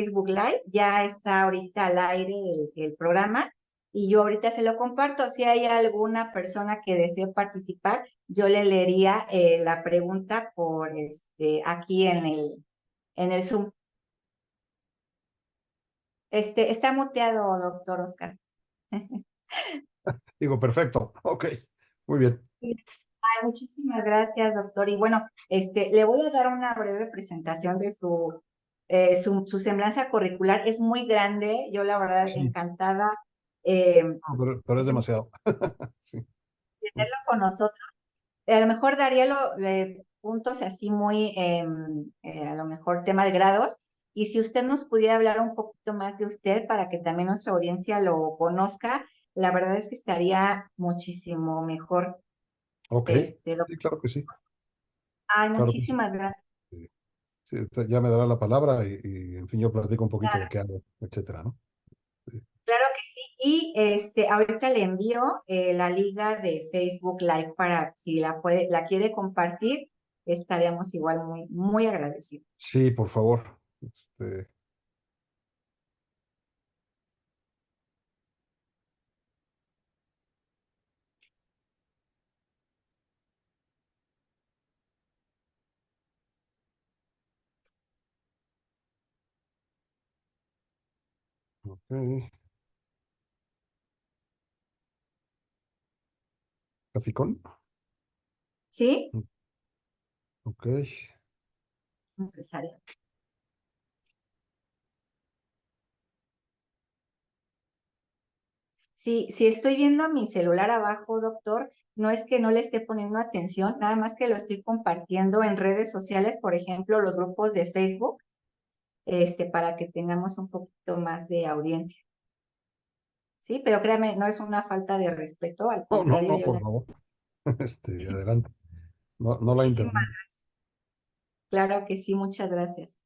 Facebook Live, ya está ahorita al aire el programa y yo ahorita se lo comparto. Si hay alguna persona que desee participar, yo le leería la pregunta por aquí en el Zoom. Está muteado, doctor Oscar. Digo, perfecto. Ok, muy bien. Ay, muchísimas gracias, doctor. Y bueno, le voy a dar una breve presentación de su semblanza curricular. Es muy grande, yo la verdad Sí, encantada eh, no, pero es de demasiado. Sí. tenerlo con nosotros. A lo mejor daría puntos así muy, a lo mejor tema de grados. Y si usted nos pudiera hablar un poquito más de usted para que también nuestra audiencia lo conozca, la verdad es que estaría muchísimo mejor. Ok, Doctor. sí, claro que sí. Ay, Claro que sí. muchísimas gracias. Sí, sí, ya me dará la palabra y, en fin, yo platico un poquito de qué hago, etcétera, ¿no? Sí. Claro que sí. Y ahorita le envío la liga de Facebook Live para si la quiere compartir, estaríamos igual muy, muy agradecidos. Sí, por favor. Este, ok. ¿Caficón? ¿Sí? Ok. Empresario. Sí, si estoy viendo mi celular abajo, doctor, no es que no le esté poniendo atención, nada más que lo estoy compartiendo en redes sociales, por ejemplo, los grupos de Facebook, para que tengamos un poquito más de audiencia. Sí, pero créame, no es una falta de respeto, al No, no, contrario, no, yo por le... favor. Adelante. No, no la Muchísimas, interrumpo. claro que sí, muchas gracias.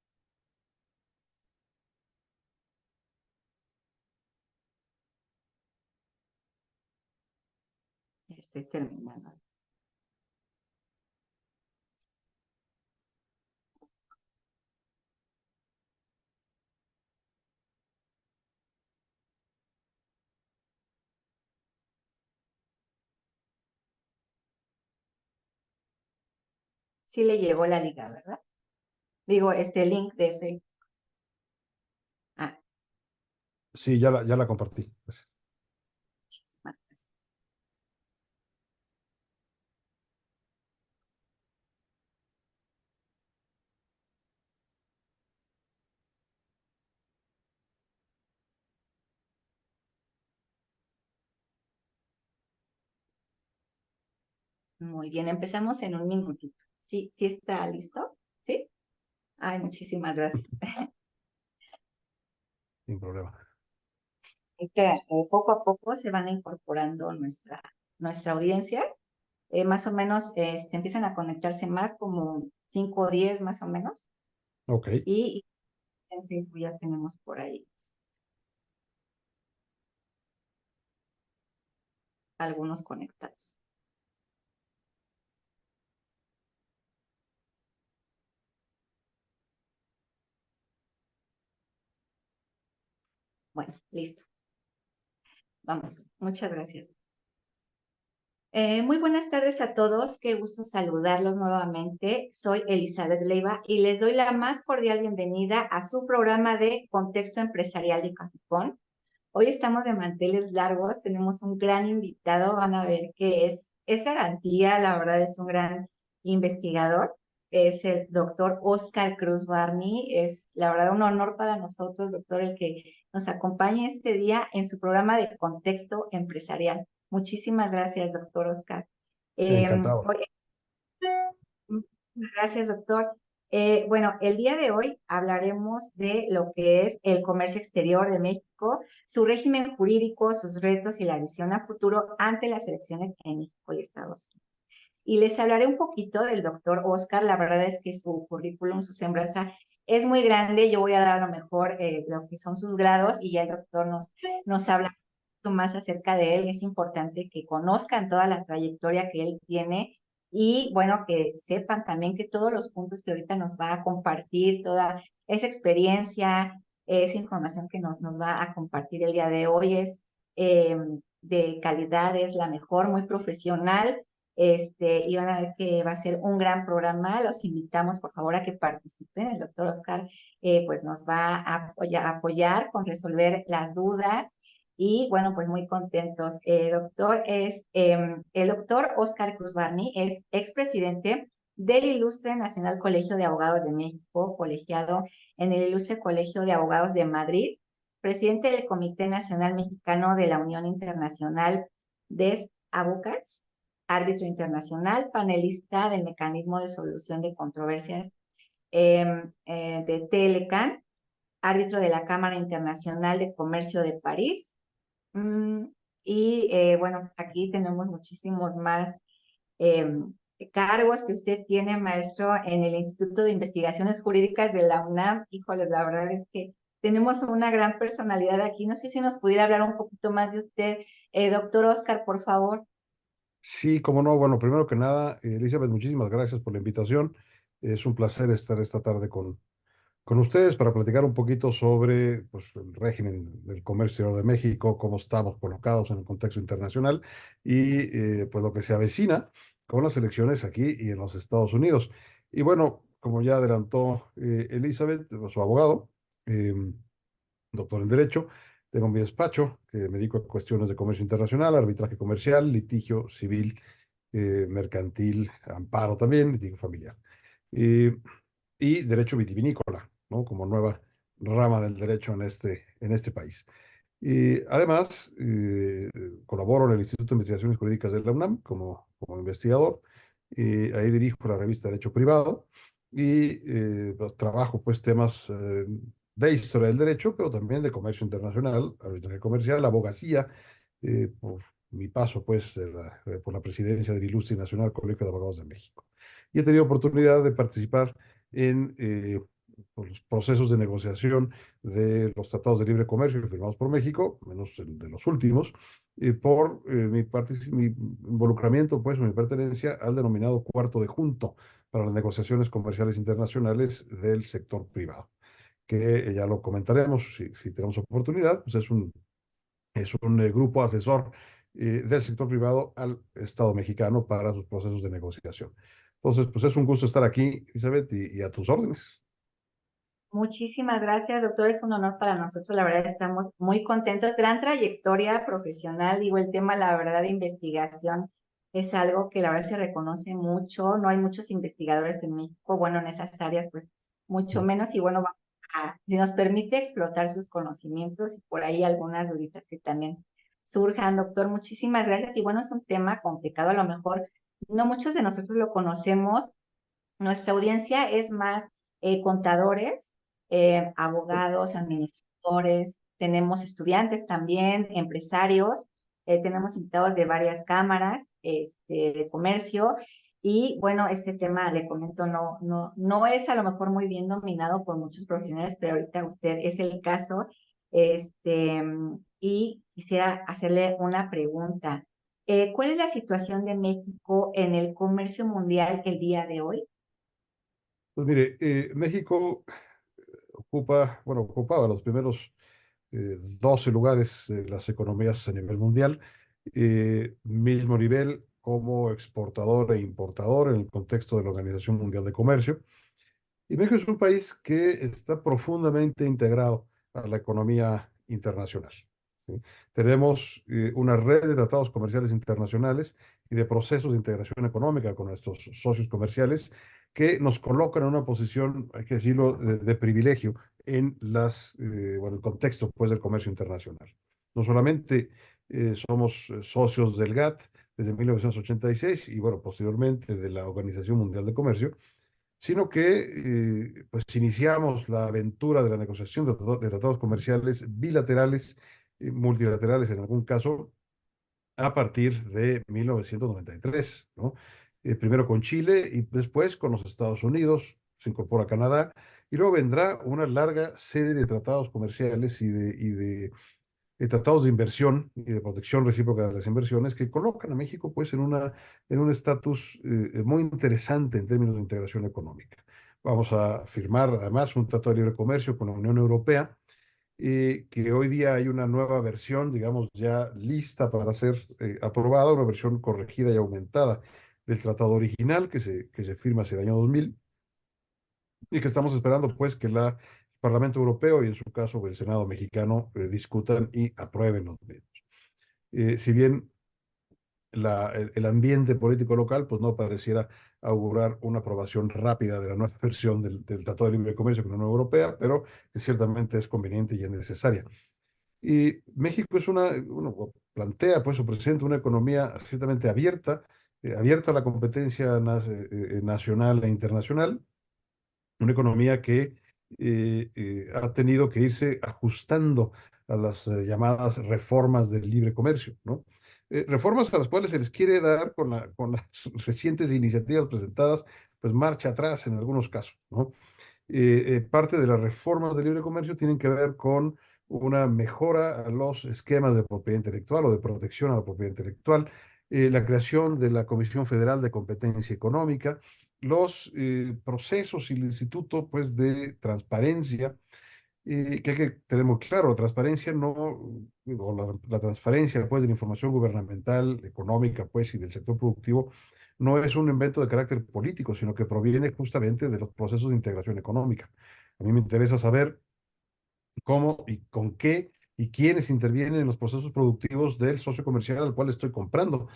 Estoy terminando. Sí le llegó la liga, ¿verdad? Digo, este link de Facebook. Ah, Sí, ya la compartí. muchísimas gracias. Muy bien, empezamos en un minutito. ¿Sí, sí está listo? ¿Sí? Ay, muchísimas gracias. Sin problema. Poco a poco se van incorporando nuestra audiencia. Más o menos empiezan a conectarse más, como 5 o 10 más o menos. Ok. Y en Facebook ya tenemos por ahí algunos conectados. Bueno, listo. Vamos. Muchas gracias. Muy buenas tardes a todos, qué gusto saludarlos nuevamente. Soy Elizabeth Leiva y les doy la más cordial bienvenida a su programa de Contexto Empresarial de Caficón. Hoy estamos de manteles largos, tenemos un gran invitado, van a ver que es garantía, la verdad es un gran investigador, es el doctor Oscar Cruz Barney, es la verdad un honor para nosotros, doctor, el que nos acompañe este día en su programa de Contexto Empresarial. Muchísimas gracias, doctor Oscar. Encantado. Oye, gracias, doctor. Bueno, el día de hoy hablaremos de lo que es el comercio exterior de México, su régimen jurídico, sus retos y la visión a futuro ante las elecciones en México y Estados Unidos. Y les hablaré un poquito del doctor Oscar. La verdad es que su currículum, su semblanza es muy grande. Yo voy a dar a lo mejor lo que son sus grados y ya el doctor nos habla un poquito más acerca de él. Es importante que conozcan toda la trayectoria que él tiene y bueno, que sepan también que todos los puntos que ahorita nos va a compartir, toda esa experiencia, Esa información que nos va a compartir el día de hoy es eh, de calidad, es la mejor, muy profesional. Y van a ver que va a ser un gran programa. Los invitamos, por favor, a que participen. El doctor Oscar pues nos va a apoyar con resolver las dudas. Y bueno, pues muy contentos. El doctor Oscar Cruz Barney es expresidente del Ilustre Nacional Colegio de Abogados de México, colegiado en el Ilustre Colegio de Abogados de Madrid, presidente del Comité Nacional Mexicano de la Unión Internacional des Advocats, árbitro internacional, panelista del Mecanismo de Solución de Controversias de Telecan, árbitro de la Cámara Internacional de Comercio de París. Mm, bueno, aquí tenemos muchísimos más eh, cargos que usted tiene, maestro, en el Instituto de Investigaciones Jurídicas de la UNAM. Híjoles, la verdad es que tenemos una gran personalidad aquí. No sé si nos pudiera hablar un poquito más de usted, doctor Oscar, por favor. Sí, cómo no. Bueno, primero que nada, Elizabeth, muchísimas gracias por la invitación. Es un placer estar esta tarde con ustedes para platicar un poquito sobre pues, el régimen del comercio exterior de México, cómo estamos colocados en el contexto internacional y pues lo que se avecina con las elecciones aquí y en los Estados Unidos. Y bueno, como ya adelantó Elizabeth, su abogado, eh, doctor en Derecho, tengo mi despacho que me dedico a cuestiones de comercio internacional, arbitraje comercial, litigio civil, mercantil, amparo también, litigio familiar. Eh, y derecho vitivinícola, ¿no? Como nueva rama del derecho en este país. Y además, colaboro en el Instituto de Investigaciones Jurídicas de la UNAM como investigador. Ahí dirijo la revista Derecho Privado y pues, trabajo pues temas de historia del derecho, pero también de comercio internacional, arbitraje comercial, abogacía, por mi paso pues por la presidencia del Ilustre Nacional Colegio de Abogados de México. Y he tenido oportunidad de participar en por los procesos de negociación de los tratados de libre comercio firmados por México, menos el de los últimos, por mi involucramiento, pues, mi pertenencia al denominado Cuarto de Junto para las negociaciones comerciales internacionales del sector privado, que ya lo comentaremos si tenemos oportunidad, pues es un grupo asesor del sector privado al Estado mexicano para sus procesos de negociación. Entonces, pues es un gusto estar aquí, Elizabeth, y a tus órdenes. Muchísimas gracias, doctor. Es un honor para nosotros. La verdad, estamos muy contentos. Gran trayectoria profesional. Digo, el tema, la verdad, de investigación es algo que la verdad se reconoce mucho. No hay muchos investigadores en México. Bueno, en esas áreas, pues, mucho menos. Y bueno, vamos si nos permite explotar sus conocimientos y por ahí algunas duditas que también surjan, doctor. Muchísimas gracias. Y bueno, es un tema complicado. A lo mejor no muchos de nosotros lo conocemos. Nuestra audiencia es más contadores, abogados, administradores, tenemos estudiantes también, empresarios, tenemos invitados de varias cámaras de comercio y bueno, este tema, le comento, no es a lo mejor muy bien dominado por muchos profesionales, pero ahorita usted es el caso. Y quisiera hacerle una pregunta. ¿Cuál es la situación de México en el comercio mundial el día de hoy? Pues mire, México ocupaba los primeros 12 lugares de las economías a nivel mundial, mismo nivel como exportador e importador en el contexto de la Organización Mundial de Comercio. Y México es un país que está profundamente integrado a la economía internacional. ¿Sí? Tenemos una red de tratados comerciales internacionales y de procesos de integración económica con nuestros socios comerciales que nos colocan en una posición, hay que decirlo, de privilegio en bueno, el contexto pues, del comercio internacional. No solamente somos socios del GATT desde 1986 y bueno, posteriormente de la Organización Mundial de Comercio, sino que pues iniciamos la aventura de la negociación de tratados comerciales bilaterales, multilaterales en algún caso, a partir de 1993, ¿no? Primero con Chile y después con los Estados Unidos, se incorpora Canadá, y luego vendrá una larga serie de tratados comerciales y tratados de inversión y de protección recíproca de las inversiones que colocan a México pues en un estatus muy interesante en términos de integración económica. Vamos a firmar además un tratado de libre comercio con la Unión Europea que hoy día hay una nueva versión, digamos, ya lista para ser aprobada, una versión corregida y aumentada del tratado original que se firma hacia el año 2000 y que estamos esperando pues que el Parlamento Europeo y en su caso el Senado mexicano discutan y aprueben los mismos. Si bien el ambiente político local pues no pareciera augurar una aprobación rápida de la nueva versión del Tratado de Libre Comercio con la Unión Europea, pero que ciertamente es conveniente y es necesaria. Y México es uno plantea pues o presenta una economía ciertamente abierta, abierta a la competencia nacional e internacional, una economía que ha tenido que irse ajustando a las llamadas reformas del libre comercio, ¿no? Reformas a las cuales se les quiere dar con las recientes iniciativas presentadas, pues marcha atrás en algunos casos, ¿no? Parte de las reformas del libre comercio tienen que ver con una mejora a los esquemas de propiedad intelectual o de protección a la propiedad intelectual, la creación de la Comisión Federal de Competencia Económica, los procesos y el instituto pues, de transparencia, que hay que tener muy claro, la transparencia no, o la transparencia pues, de la información gubernamental, económica pues, y del sector productivo no es un invento de carácter político, sino que proviene justamente de los procesos de integración económica. A mí me interesa saber cómo y con qué y quiénes intervienen en los procesos productivos del socio comercial al cual estoy comprando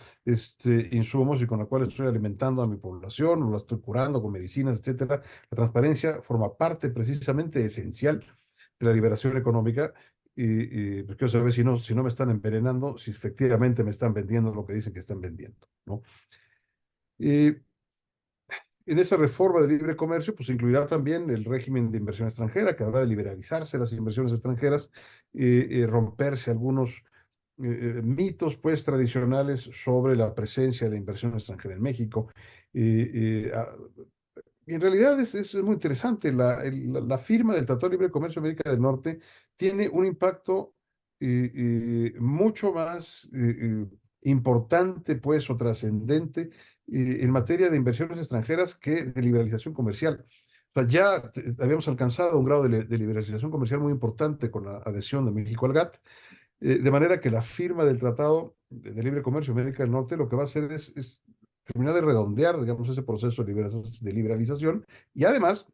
insumos y con el cual estoy alimentando a mi población, o la estoy curando con medicinas, etcétera. La transparencia forma parte precisamente esencial de la liberación económica pues quiero saber si no me están envenenando, si efectivamente me están vendiendo lo que dicen que están vendiendo, ¿no? Y en esa reforma de libre comercio, pues incluirá también el régimen de inversión extranjera, que habrá de liberalizarse las inversiones extranjeras, romperse algunos mitos pues tradicionales sobre la presencia de la inversión extranjera en México. Eh, eh, ah, y en realidad es muy interesante. La firma del Tratado de Libre Comercio de América del Norte tiene un impacto mucho más importante, pues, o trascendente en materia de inversiones extranjeras que de liberalización comercial. O sea, ya habíamos alcanzado un grado de liberalización comercial muy importante con la adhesión de México al GATT, de manera que la firma del Tratado de Libre Comercio de América del Norte lo que va a hacer es terminar de redondear, digamos, ese proceso de liberalización y además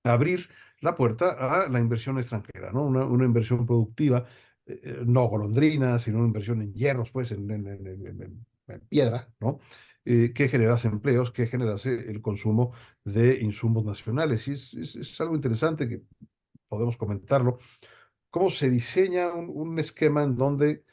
abrir la puerta a la inversión extranjera, ¿no? Una inversión productiva, no golondrina, sino una inversión en hierros, pues, en piedra, ¿no? Que generase empleos, que generase el consumo de insumos nacionales. Y es algo interesante que podemos comentarlo. ¿Cómo se diseña un esquema en donde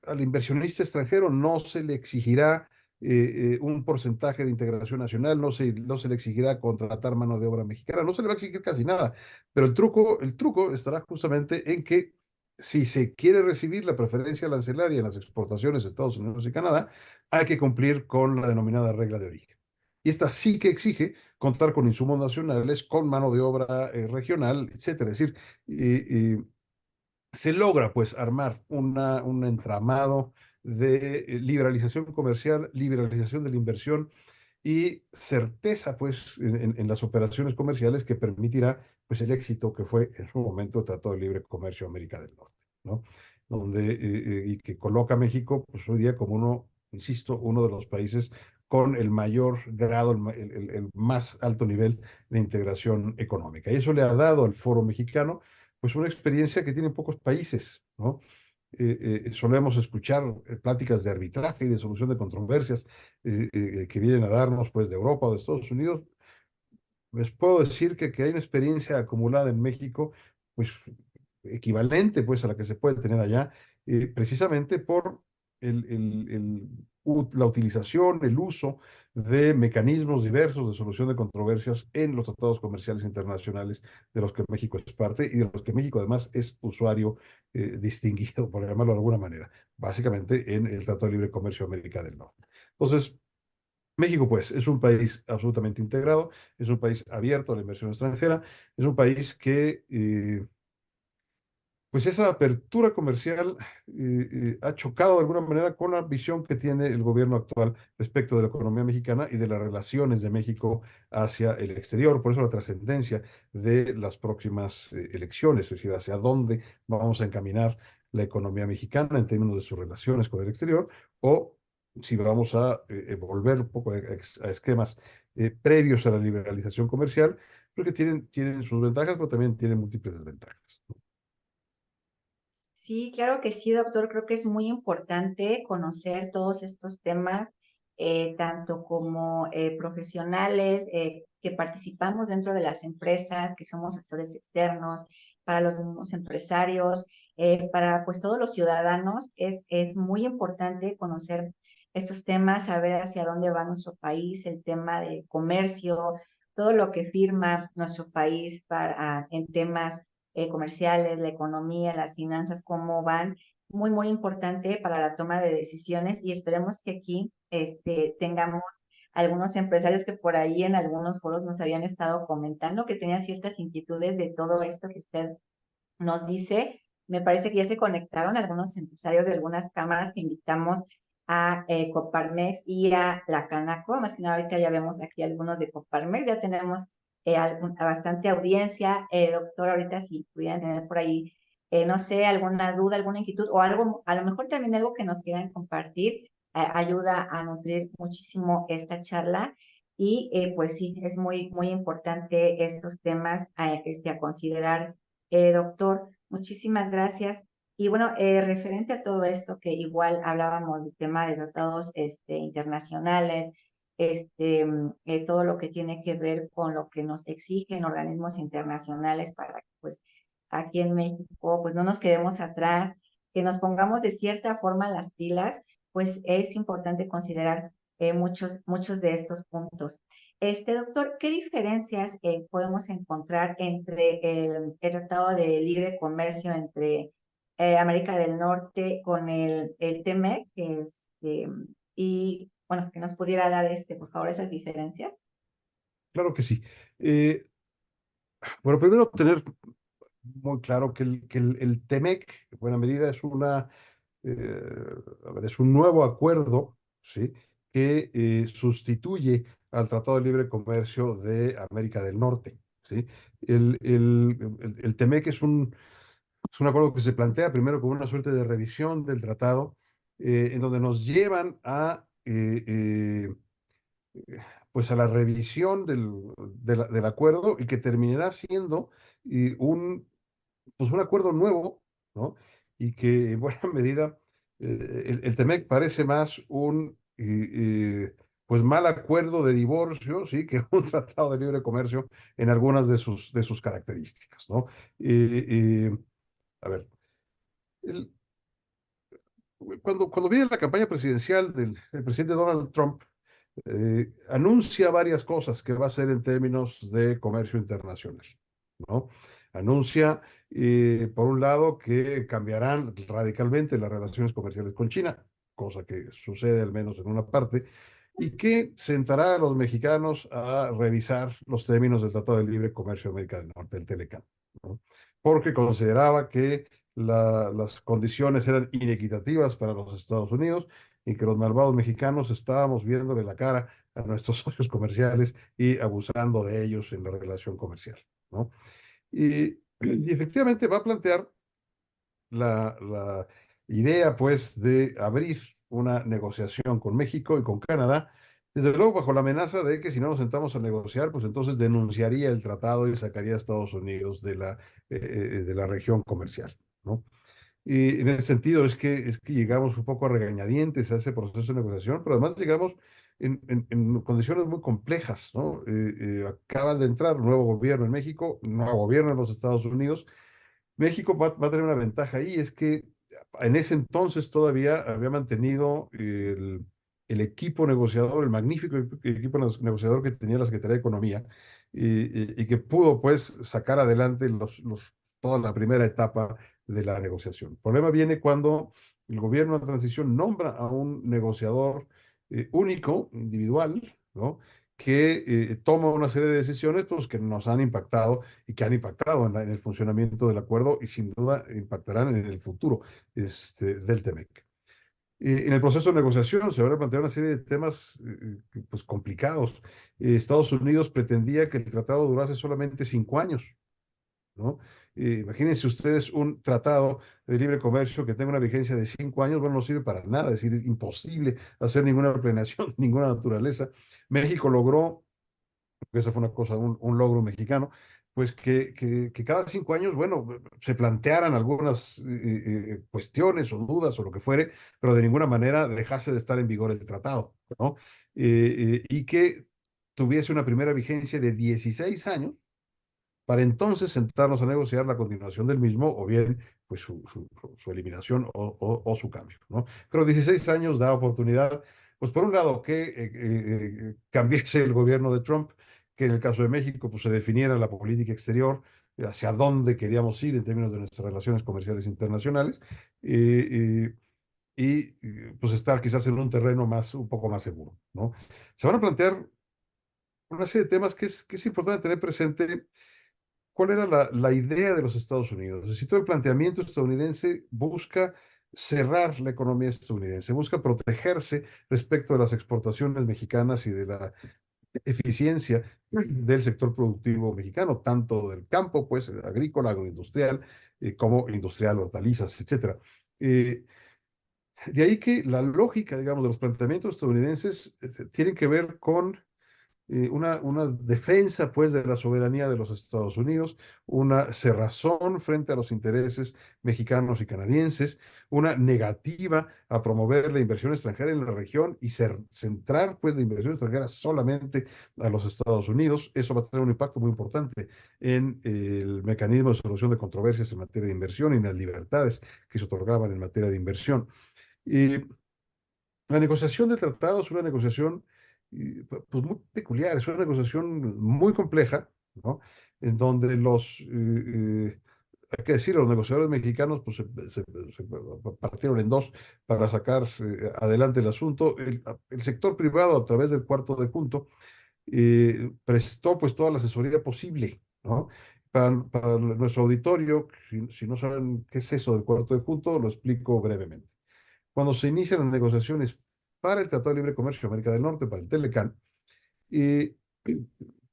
al inversionista extranjero no se le exigirá un porcentaje de integración nacional, no se le exigirá contratar mano de obra mexicana, no se le va a exigir casi nada, pero el truco estará justamente en que si se quiere recibir la preferencia arancelaria en las exportaciones de Estados Unidos y Canadá, hay que cumplir con la denominada regla de origen. Y esta sí que exige contar con insumos nacionales, con mano de obra regional, etcétera. Es decir, se logra pues armar un entramado de liberalización comercial, liberalización de la inversión y certeza pues en las operaciones comerciales que permitirá pues el éxito que fue en su momento el Tratado de Libre Comercio de América del Norte, ¿no? Donde, y que coloca a México pues hoy día como uno, insisto, uno de los países con el mayor grado, el más alto nivel de integración económica. Y eso le ha dado al Foro Mexicano pues una experiencia que tienen pocos países, ¿no? Solemos escuchar pláticas de arbitraje y de solución de controversias que vienen a darnos pues de Europa o de Estados Unidos. Les puedo decir que hay una experiencia acumulada en México, pues equivalente pues a la que se puede tener allá, precisamente por la utilización, el uso de mecanismos diversos de solución de controversias en los tratados comerciales internacionales de los que México es parte y de los que México además es usuario distinguido, por llamarlo de alguna manera, básicamente en el Tratado de Libre Comercio de América del Norte. Entonces, México, pues, es un país absolutamente integrado, es un país abierto a la inversión extranjera, es un país que pues esa apertura comercial ha chocado de alguna manera con la visión que tiene el gobierno actual respecto de la economía mexicana y de las relaciones de México hacia el exterior. Por eso la trascendencia de las próximas elecciones, es decir, hacia dónde vamos a encaminar la economía mexicana en términos de sus relaciones con el exterior, o si vamos a volver un poco a esquemas previos a la liberalización comercial, porque tienen sus ventajas, pero también tienen múltiples desventajas. Sí, claro que sí, doctor. Creo que es muy importante conocer todos estos temas, tanto como profesionales que participamos dentro de las empresas, que somos asesores externos, para los mismos empresarios, para pues todos los ciudadanos. Es muy importante conocer estos temas, saber hacia dónde va nuestro país, el tema de comercio, todo lo que firma nuestro país para, en temas comerciales, la economía, las finanzas, cómo van, muy, muy importante para la toma de decisiones y esperemos que aquí tengamos algunos empresarios que por ahí en algunos foros nos habían estado comentando que tenían ciertas inquietudes de todo esto que usted nos dice. Me parece que ya se conectaron algunos empresarios de algunas cámaras que invitamos a Coparmex y a la Canaco. Más que nada, ahorita ya vemos aquí algunos de Coparmex. Ya tenemos bastante audiencia. Doctor, ahorita si pudieran tener por ahí, no sé, alguna duda, alguna inquietud o algo, a lo mejor también algo que nos quieran compartir, ayuda a nutrir muchísimo esta charla. Y pues sí, es muy, muy importante estos temas a considerar. Doctor, muchísimas gracias. Y bueno, referente a todo esto, que igual hablábamos del tema de tratados internacionales, todo lo que tiene que ver con lo que nos exigen organismos internacionales para que pues aquí en México pues no nos quedemos atrás, que nos pongamos de cierta forma las pilas, pues es importante considerar muchos de estos puntos. Doctor, ¿qué diferencias podemos encontrar entre el Tratado de Libre Comercio entre América del Norte con el TEMEC, y bueno, que nos pudiera dar por favor, esas diferencias? Claro que sí. Eh, bueno, primero tener muy claro que el TEMEC, en buena medida, eh, es un nuevo acuerdo, ¿sí? Que sustituye al Tratado de Libre Comercio de América del Norte, ¿sí? El TEMEC es un acuerdo que se plantea primero como una suerte de revisión del tratado, en donde nos llevan pues a la revisión del acuerdo y que terminará siendo un pues un acuerdo nuevo, ¿no? Y que en buena medida el TEMEC parece más pues mal acuerdo de divorcio, ¿sí? Que un tratado de libre comercio en algunas de sus características, ¿no? Eh, eh, a ver, el- cuando viene la campaña presidencial del presidente Donald Trump, anuncia varias cosas que va a hacer en términos de comercio internacional, ¿no? Anuncia, por un lado, que cambiarán radicalmente las relaciones comerciales con China, cosa que sucede al menos en una parte, y que sentará a los mexicanos a revisar los términos del Tratado de Libre Comercio de América del Norte, el TLCAN, ¿no? Porque consideraba que las condiciones eran inequitativas para los Estados Unidos y que los malvados mexicanos estábamos viéndole la cara a nuestros socios comerciales y abusando de ellos en la relación comercial, ¿no? Y efectivamente va a plantear la idea, pues, de abrir una negociación con México y con Canadá, desde luego bajo la amenaza de que si no nos sentamos a negociar, pues entonces denunciaría el tratado y sacaría a Estados Unidos de la región comercial, ¿no? Y en ese sentido es que llegamos un poco a regañadientes a ese proceso de negociación, pero además llegamos en condiciones muy complejas, ¿no? Acaba de entrar un nuevo gobierno en México, un nuevo gobierno en los Estados Unidos. México va a tener una ventaja ahí, es que en ese entonces todavía había mantenido el equipo negociador, el magnífico equipo negociador que tenía la Secretaría de Economía, y que pudo pues sacar adelante toda la primera etapa de la negociación. El problema viene cuando el gobierno de transición nombra a un negociador único, individual, ¿no? que toma una serie de decisiones pues, que nos han impactado y que han impactado en el funcionamiento del acuerdo y sin duda impactarán en el futuro del TEMEC. En el proceso de negociación se van a plantear una serie de temas pues, complicados. Estados Unidos pretendía que el tratado durase solamente 5 años, ¿no? Imagínense ustedes un tratado de libre comercio que tenga una vigencia de 5 años, bueno, no sirve para nada, es decir, es imposible hacer ninguna planeación, ninguna naturaleza. México logró, que esa fue una cosa, un logro mexicano, pues que cada 5 años, bueno, se plantearan algunas cuestiones o dudas o lo que fuere, pero de ninguna manera dejase de estar en vigor el tratado, ¿no? Y que tuviese una primera vigencia de 16 años para entonces sentarnos a negociar la continuación del mismo o bien pues su eliminación o su cambio, ¿no? Pero 16 años da oportunidad, pues por un lado que cambiase el gobierno de Trump, que en el caso de México pues se definiera la política exterior, hacia dónde queríamos ir en términos de nuestras relaciones comerciales internacionales, pues estar quizás en un terreno un poco más seguro, ¿no? Se van a plantear una serie de temas que es importante tener presente. ¿Cuál era la idea de los Estados Unidos? Es decir, todo el planteamiento estadounidense busca cerrar la economía estadounidense, busca protegerse respecto de las exportaciones mexicanas y de la eficiencia del sector productivo mexicano, tanto del campo, pues agrícola, agroindustrial, como industrial, hortalizas, etcétera. Eh, de ahí que la lógica, digamos, de los planteamientos estadounidenses tienen que ver con una defensa pues de la soberanía de los Estados Unidos, una cerrazón frente a los intereses mexicanos y canadienses, una negativa a promover la inversión extranjera en la región y centrar pues la inversión extranjera solamente a los Estados Unidos. Eso va a tener un impacto muy importante en el mecanismo de solución de controversias en materia de inversión y en las libertades que se otorgaban en materia de inversión. Y la negociación de tratados es una negociación pues muy peculiar, es una negociación muy compleja, ¿no? En donde hay que decir, los negociadores mexicanos pues, se partieron en dos para sacar adelante el asunto. El sector privado, a través del cuarto de junto, prestó pues toda la asesoría posible, ¿no? Para nuestro auditorio, si no saben qué es eso del cuarto de junto, lo explico brevemente. Cuando se inician las negociaciones para el Tratado de Libre Comercio de América del Norte, para el TELECAN, y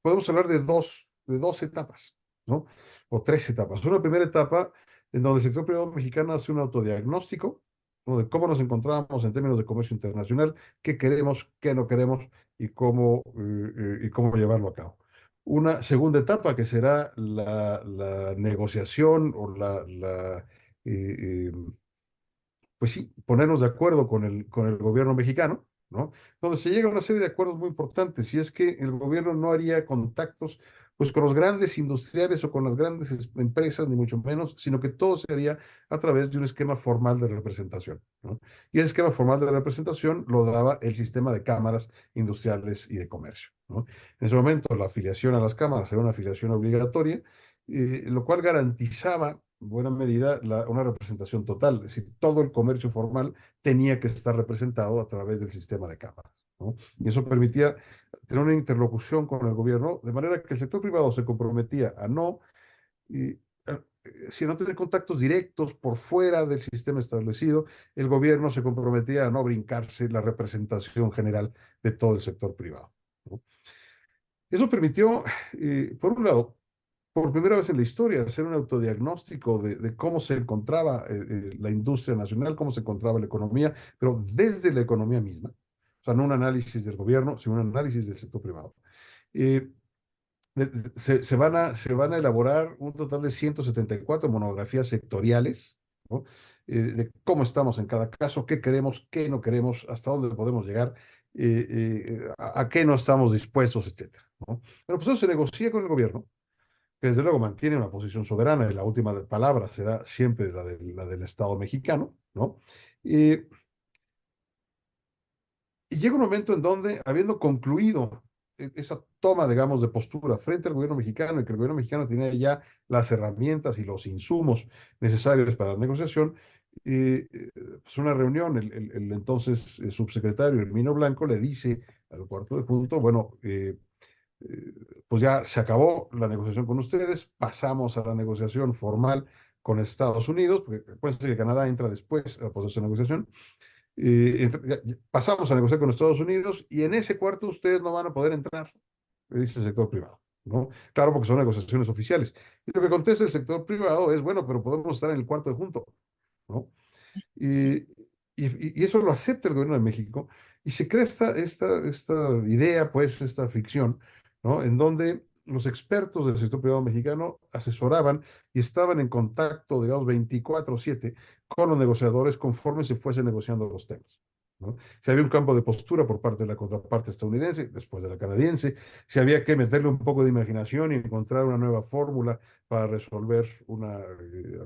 podemos hablar de dos etapas, ¿no? O tres etapas. Una primera etapa en donde el sector privado mexicano hace un autodiagnóstico, ¿no? De cómo nos encontramos en términos de comercio internacional, qué queremos, qué no queremos y cómo llevarlo a cabo. Una segunda etapa que será la negociación o eh, eh, pues sí, ponernos de acuerdo con el gobierno mexicano, ¿no? Donde se llega a una serie de acuerdos muy importantes, y es que el gobierno no haría contactos pues con los grandes industriales o con las grandes empresas, ni mucho menos, sino que todo se haría a través de un esquema formal de representación, ¿no? Y ese esquema formal de representación lo daba el sistema de cámaras industriales y de comercio, ¿no? En ese momento la afiliación a las cámaras era una afiliación obligatoria, lo cual garantizaba en buena medida una representación total, es decir, todo el comercio formal tenía que estar representado a través del sistema de cámaras, ¿no? Y eso permitía tener una interlocución con el gobierno, de manera que el sector privado se comprometía a no, y, si no tener contactos directos por fuera del sistema establecido, el gobierno se comprometía a no brincarse la representación general de todo el sector privado, ¿no? Eso permitió, por un lado, por primera vez en la historia, hacer un autodiagnóstico de cómo se encontraba la industria nacional, cómo se encontraba la economía, pero desde la economía misma. O sea, no un análisis del gobierno, sino un análisis del sector privado. Eh, se van a elaborar un total de 174 monografías sectoriales, ¿no? De cómo estamos en cada caso, qué queremos, qué no queremos, hasta dónde podemos llegar, a qué no estamos dispuestos, etcétera, ¿no? Pero pues eso se negocia con el gobierno, que desde luego mantiene una posición soberana y la última palabra será siempre la del Estado mexicano, ¿no? Y, y llega un momento en donde, habiendo concluido esa toma, digamos, de postura frente al gobierno mexicano y que el gobierno mexicano tenía ya las herramientas y los insumos necesarios para la negociación, pues una reunión, el entonces subsecretario Herminio Blanco le dice al cuarto de junto, bueno, eh, pues ya se acabó la negociación con ustedes, pasamos a la negociación formal con Estados Unidos, porque puede ser que Canadá entra después al proceso de negociación. Pasamos a negociar con Estados Unidos y en ese cuarto ustedes no van a poder entrar, dice el sector privado, ¿no? Claro, porque son negociaciones oficiales. Y lo que contesta el sector privado es, bueno, pero podemos estar en el cuarto de junto, ¿no? Y, y eso lo acepta el gobierno de México y se crea esta idea, pues, esta ficción, ¿no? En donde los expertos del sector privado mexicano asesoraban y estaban en contacto, digamos, 24/7 con los negociadores conforme se fuesen negociando los temas, ¿no? Si había un campo de postura por parte de la contraparte estadounidense, después de la canadiense, si había que meterle un poco de imaginación y encontrar una nueva fórmula para resolver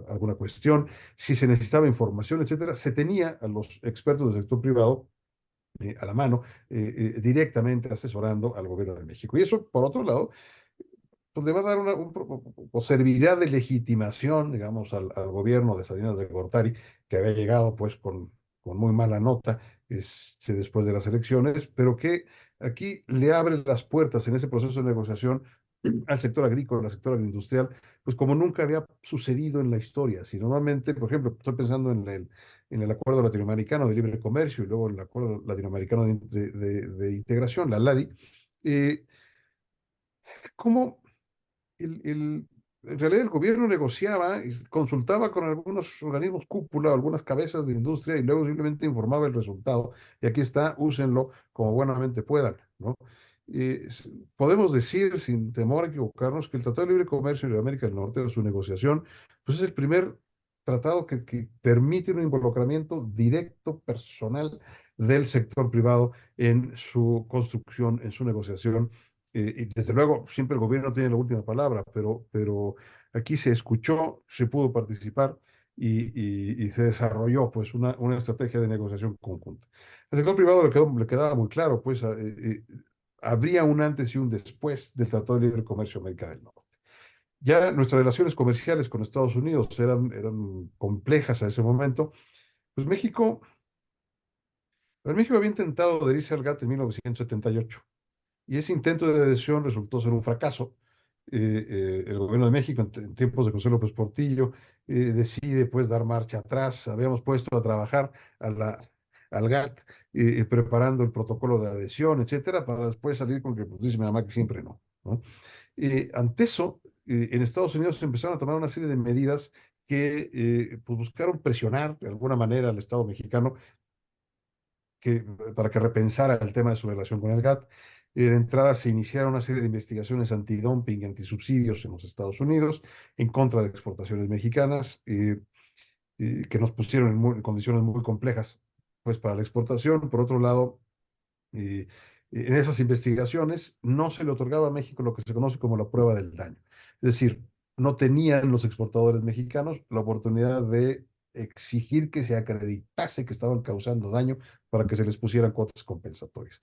alguna cuestión, si se necesitaba información, etcétera, se tenía a los expertos del sector privado a la mano, directamente asesorando al gobierno de México. Y eso, por otro lado, pues le va a dar o servirá de legitimación, digamos, al gobierno de Salinas de Gortari, que había llegado pues con muy mala nota después de las elecciones, pero que aquí le abre las puertas en ese proceso de negociación al sector agrícola, al sector agroindustrial, pues como nunca había sucedido en la historia. Si normalmente, por ejemplo, estoy pensando en el Acuerdo Latinoamericano de Libre Comercio y luego en el Acuerdo Latinoamericano de Integración, la LADI, eh, cómo en realidad el gobierno negociaba y consultaba con algunos organismos cúpula, algunas cabezas de industria y luego simplemente informaba el resultado. Y aquí está, úsenlo como buenamente puedan, ¿no? Podemos decir, sin temor a equivocarnos, que el Tratado de Libre Comercio de América del Norte, de su negociación, pues es el primer tratado que permite un involucramiento directo, personal, del sector privado en su construcción, en su negociación y desde luego, siempre el gobierno tiene la última palabra, pero aquí se escuchó, se pudo participar y se desarrolló pues una estrategia de negociación conjunta. Al sector privado le quedaba muy claro, pues habría un antes y un después del Tratado de Libre Comercio de América del Norte. Ya nuestras relaciones comerciales con Estados Unidos eran complejas a ese momento, pues México había intentado adherirse al GATT en 1978 y ese intento de adhesión resultó ser un fracaso. El gobierno de México, en tiempos de José López Portillo, decide pues dar marcha atrás. Habíamos puesto a trabajar a al GATT, preparando el protocolo de adhesión, etcétera, para después salir con que pues, dice mi mamá que siempre no, ¿no? Ante eso, en Estados Unidos se empezaron a tomar una serie de medidas que pues buscaron presionar de alguna manera al Estado mexicano para que repensara el tema de su relación con el GATT. De entrada se iniciaron una serie de investigaciones antidumping y antisubsidios en los Estados Unidos en contra de exportaciones mexicanas que nos pusieron en condiciones muy complejas pues, para la exportación. Por otro lado, eh, en esas investigaciones no se le otorgaba a México lo que se conoce como la prueba del daño. Es decir, no tenían los exportadores mexicanos la oportunidad de exigir que se acreditase que estaban causando daño para que se les pusieran cuotas compensatorias.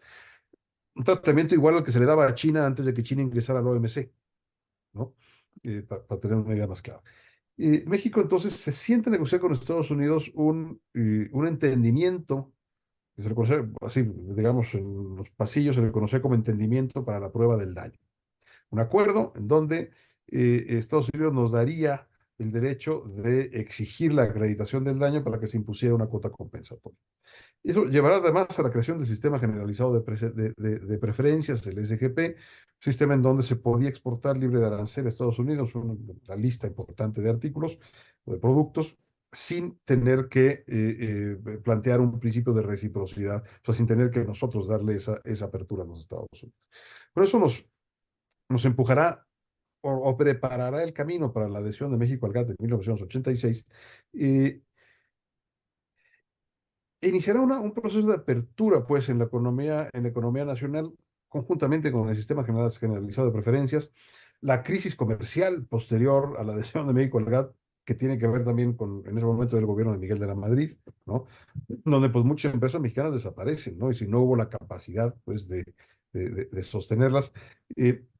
Un tratamiento igual al que se le daba a China antes de que China ingresara al OMC, ¿no? Para tener una idea más clara. México entonces se siente a negociar con Estados Unidos un entendimiento que se le conoce, así, digamos, en los pasillos se le conoce como entendimiento para la prueba del daño. Un acuerdo en donde Estados Unidos nos daría el derecho de exigir la acreditación del daño para que se impusiera una cuota compensatoria. Eso llevará además a la creación del Sistema Generalizado de Preferencias, el SGP, sistema en donde se podía exportar libre de arancel a Estados Unidos, una lista importante de artículos o de productos, sin tener que plantear un principio de reciprocidad, o sea, sin tener que nosotros darle esa apertura a los Estados Unidos. Por eso nos empujará o preparará el camino para la adhesión de México al GATT en 1986 iniciará un proceso de apertura, pues, en la economía nacional, conjuntamente con el sistema generalizado de preferencias, la crisis comercial posterior a la adhesión de México al GATT, que tiene que ver también con, en ese momento, el gobierno de Miguel de la Madrid, ¿no? Donde, pues, muchas empresas mexicanas desaparecen, ¿no? Y si no hubo la capacidad, pues, de sostenerlas,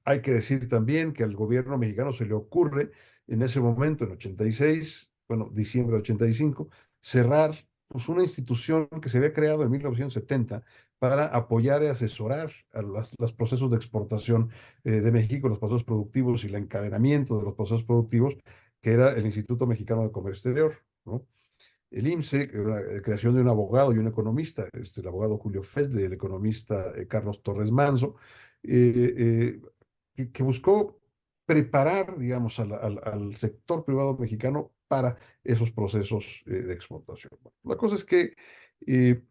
hay que decir también que al gobierno mexicano se le ocurre, en ese momento, en 86, bueno, diciembre de 85, cerrar pues una institución que se había creado en 1970 para apoyar y asesorar a los procesos de exportación de México, los procesos productivos y el encadenamiento de los procesos productivos, que era el Instituto Mexicano de Comercio Exterior, ¿no? El IMSE, creación de un abogado y un economista, el abogado Julio Fesle, el economista Carlos Torres Manso, que buscó preparar, digamos, al sector privado mexicano para esos procesos de exportación. Bueno, la cosa es que eh,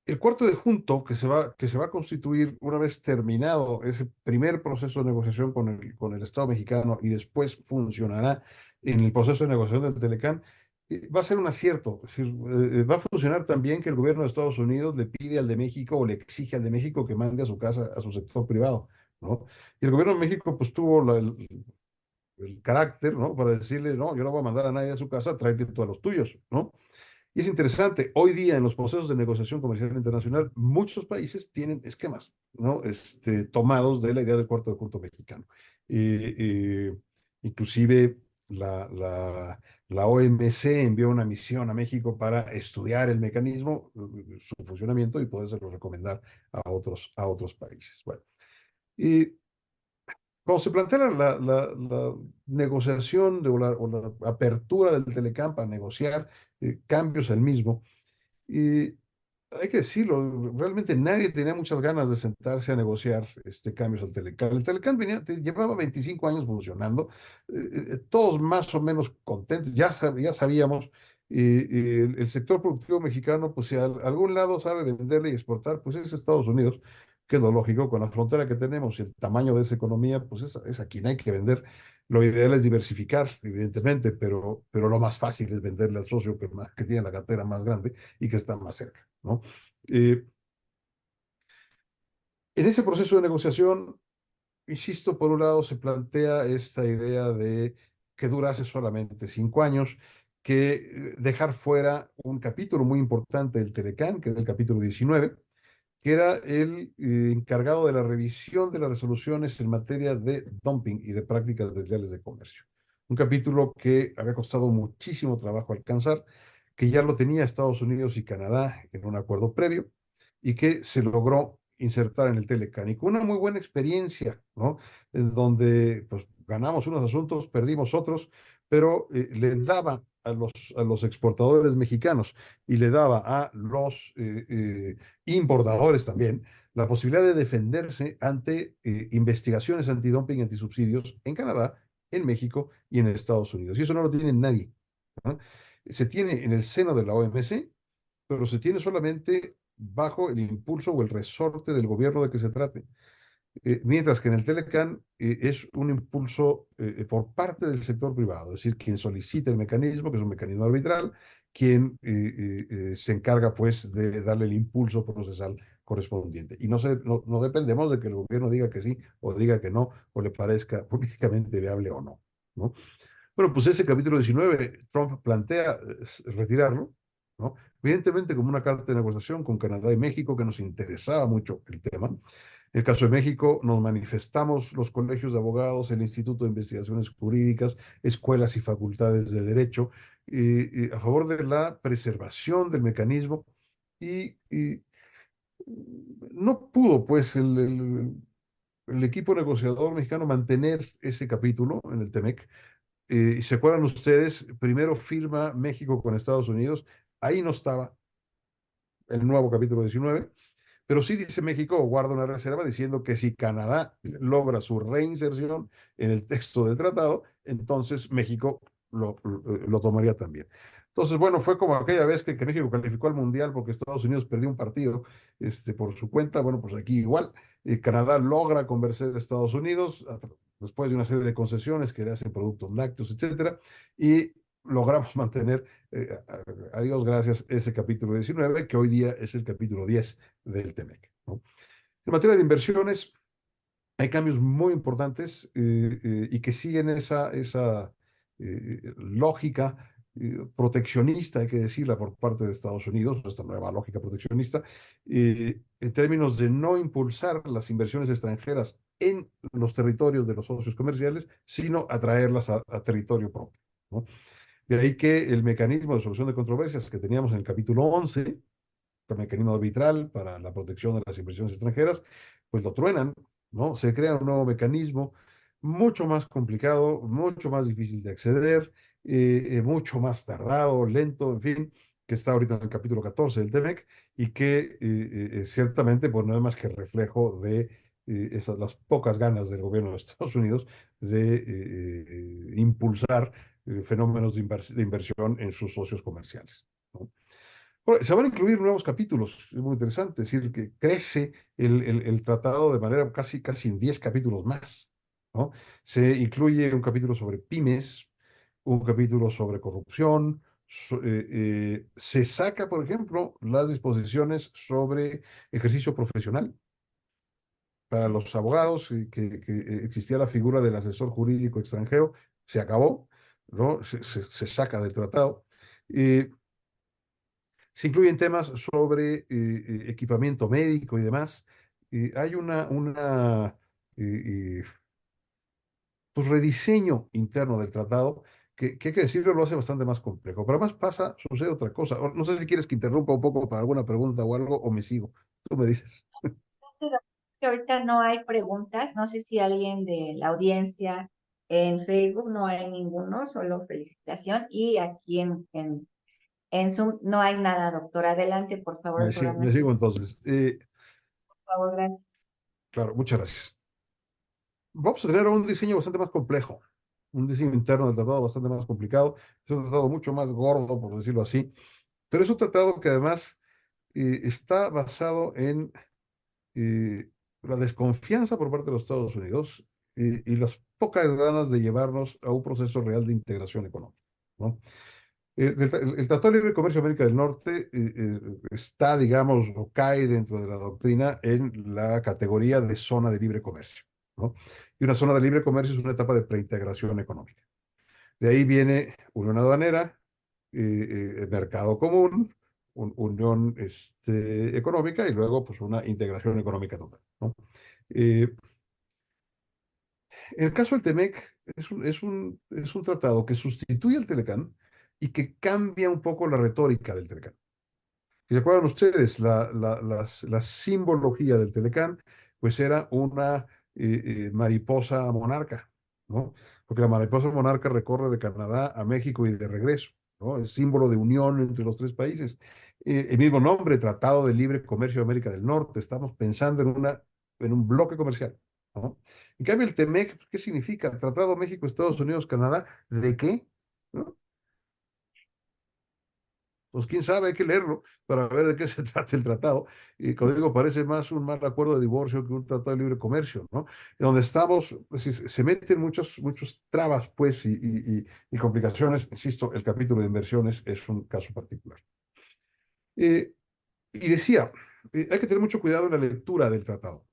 el cuarto de junto que se va a constituir una vez terminado ese primer proceso de negociación con el Estado mexicano y después funcionará en el proceso de negociación del Telecán, va a ser un acierto. Es decir, va a funcionar también que el gobierno de Estados Unidos le pide al de México o le exige al de México que mande a su casa a su sector privado, ¿no? Y el gobierno de México pues tuvo el carácter, ¿no? Para decirle, no, yo no voy a mandar a nadie a su casa, tráete tú a los tuyos, ¿no? Y es interesante, hoy día en los procesos de negociación comercial internacional, muchos países tienen esquemas, ¿no? Tomados de la idea del cuarto de junto mexicano. Inclusive la OMC envió una misión a México para estudiar el mecanismo, su funcionamiento y podérselo recomendar a otros países. Bueno, y cuando se plantea la negociación o la apertura del Telecam para negociar cambios al mismo, y hay que decirlo, realmente nadie tenía muchas ganas de sentarse a negociar cambios al Telecam. El Telecam llevaba 25 años funcionando, todos más o menos contentos, ya sabíamos, el sector productivo mexicano, pues si a algún lado sabe venderle y exportar, pues es Estados Unidos, que es lo lógico, con la frontera que tenemos y el tamaño de esa economía, pues es a quien hay que vender. Lo ideal es diversificar, evidentemente, pero lo más fácil es venderle al socio que tiene la cartera más grande y que está más cerca, ¿no? Eh, en ese proceso de negociación, insisto, por un lado se plantea esta idea de que durase solamente 5 años, que dejar fuera un capítulo muy importante del Telecán, que era el capítulo 19, que era el encargado de la revisión de las resoluciones en materia de dumping y de prácticas desleales de comercio. Un capítulo que había costado muchísimo trabajo alcanzar, que ya lo tenía Estados Unidos y Canadá en un acuerdo previo y que se logró insertar en el Telecan. Y con una muy buena experiencia, ¿no? En donde pues, ganamos unos asuntos, perdimos otros, pero le daba a los exportadores mexicanos y le daba a los importadores también, la posibilidad de defenderse ante investigaciones antidumping y antisubsidios en Canadá, en México y en Estados Unidos. Y eso no lo tiene nadie, ¿no? Se tiene en el seno de la OMC, pero se tiene solamente bajo el impulso o el resorte del gobierno de que se trate. Mientras que en el Telecan es un impulso por parte del sector privado, es decir, quien solicita el mecanismo, que es un mecanismo arbitral, quien se encarga pues de darle el impulso procesal correspondiente. Y no dependemos de que el gobierno diga que sí o diga que no, o le parezca políticamente viable o no, ¿no? Bueno, pues ese capítulo 19, Trump plantea retirarlo, ¿no? Evidentemente como una carta de negociación con Canadá y México, que nos interesaba mucho el tema. En el caso de México, nos manifestamos los colegios de abogados, el Instituto de Investigaciones Jurídicas, escuelas y facultades de Derecho, a favor de la preservación del mecanismo y no pudo, pues, el equipo negociador mexicano mantener ese capítulo en el TEMEC. ¿Se acuerdan ustedes? Primero firma México con Estados Unidos, ahí no estaba el nuevo capítulo 19, pero sí dice México, guarda una reserva diciendo que si Canadá logra su reinserción en el texto del tratado, entonces México lo tomaría también. Entonces, bueno, fue como aquella vez que México calificó al Mundial porque Estados Unidos perdió un partido por su cuenta. Bueno, pues aquí igual, Canadá logra convencer a Estados Unidos después de una serie de concesiones que le hacen productos lácteos, etcétera, y logramos mantener a Dios gracias, ese capítulo 19, que hoy día es el capítulo 10 del TEMEC, ¿no? En materia de inversiones, hay cambios muy importantes y que siguen esa lógica proteccionista, hay que decirla, por parte de Estados Unidos, esta nueva lógica proteccionista, en términos de no impulsar las inversiones extranjeras en los territorios de los socios comerciales, sino atraerlas a territorio propio, ¿no? De ahí que el mecanismo de solución de controversias que teníamos en el capítulo 11 mecanismo arbitral para la protección de las inversiones extranjeras, pues lo truenan, ¿no? Se crea un nuevo mecanismo mucho más complicado, mucho más difícil de acceder, mucho más tardado, lento, en fin, que está ahorita en el capítulo 14 del TEMEC y que ciertamente pues no es más que reflejo de las pocas ganas del gobierno de Estados Unidos de impulsar fenómenos de inversión en sus socios comerciales, ¿no? Ahora, se van a incluir nuevos capítulos, es muy interesante, es decir, que crece el tratado de manera casi en 10 capítulos más, ¿no? Se incluye un capítulo sobre pymes, un capítulo sobre corrupción, se saca, por ejemplo, las disposiciones sobre ejercicio profesional para los abogados, que existía la figura del asesor jurídico extranjero, se acabó, ¿no? Se saca del tratado. Eh, Se incluyen temas sobre equipamiento médico y demás. Hay eh, pues rediseño interno del tratado que hay que decirlo, lo hace bastante más complejo. Pero además sucede otra cosa. No sé si quieres que interrumpa un poco para alguna pregunta o algo, o me sigo. Tú me dices. Que ahorita no hay preguntas, no sé si alguien de la audiencia en Facebook, no hay ninguno, solo felicitación. Y aquí en Zoom no hay nada, doctor. Adelante, por favor, el programa Me es sigo suyo. entonces. Por favor, gracias. Claro, muchas gracias. Vamos a tener un diseño bastante más complejo, un diseño interno del tratado bastante más complicado. Es un tratado mucho más gordo, por decirlo así, pero es un tratado que además está basado en eh, la desconfianza por parte de los Estados Unidos y las pocas ganas de llevarnos a un proceso real de integración económica, ¿no? El Tratado de Libre Comercio de América del Norte está, digamos, o cae dentro de la doctrina en la categoría de zona de libre comercio, ¿no? Y una zona de libre comercio es una etapa de preintegración económica. De ahí viene unión aduanera, mercado común, unión económica y luego pues una integración económica total, ¿no? Eh, en el caso del TEMEC es un tratado que sustituye al Telecán y que cambia un poco la retórica del Telecán. Si se acuerdan ustedes, la simbología del Telecán, pues era una mariposa monarca, ¿no? Porque la mariposa monarca recorre de Canadá a México y de regreso, ¿no? Es símbolo de unión entre los tres países. El mismo nombre, Tratado de Libre Comercio de América del Norte, estamos pensando en un bloque comercial, ¿no? En cambio, el TEMEC, ¿qué significa? Tratado México, Estados Unidos, Canadá, ¿de qué? ¿No? Pues quién sabe, hay que leerlo para ver de qué se trata el tratado. Y como digo, parece más un mal acuerdo de divorcio que un tratado de libre comercio, ¿no? Donde estamos, pues, se meten muchos trabas, pues, y complicaciones. Insisto, el capítulo de inversiones es un caso particular. Eh, y decía, hay que tener mucho cuidado en la lectura del tratado.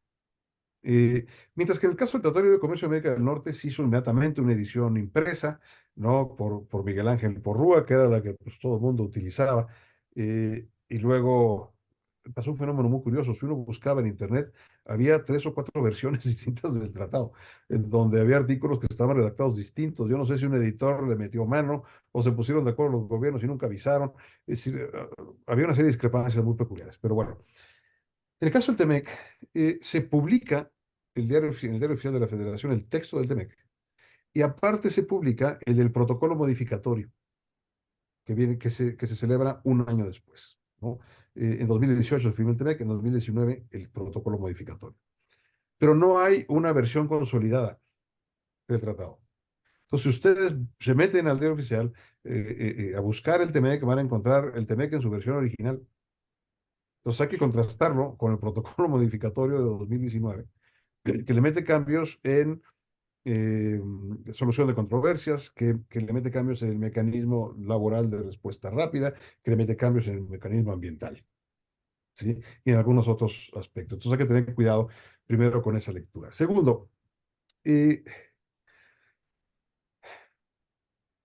Mientras que en el caso del Tratado de Libre Comercio de América del Norte se hizo inmediatamente una edición impresa, ¿no? Por Miguel Ángel Porrúa, que era la que pues, todo el mundo utilizaba. Y luego pasó un fenómeno muy curioso. Si uno buscaba en Internet, había 3 o 4 versiones distintas del tratado, en donde había artículos que estaban redactados distintos. Yo no sé si un editor le metió mano o se pusieron de acuerdo los gobiernos y nunca avisaron. Es decir, había una serie de discrepancias muy peculiares. Pero bueno, en el caso del TEMEC, se publica en el diario oficial de la Federación el texto del TEMEC y aparte se publica el del protocolo modificatorio que se celebra un año después, ¿no? En 2018 se firmó el TEMEC, en 2019 el protocolo modificatorio. Pero no hay una versión consolidada del tratado. Entonces, si ustedes se meten al diario oficial a buscar el TEMEC, van a encontrar el TEMEC en su versión original. Entonces hay que contrastarlo con el protocolo modificatorio de 2019 que le mete cambios en eh, solución de controversias, que le mete cambios en el mecanismo laboral de respuesta rápida, que le mete cambios en el mecanismo ambiental, ¿sí? Y en algunos otros aspectos. Entonces hay que tener cuidado primero con esa lectura. Segundo, eh,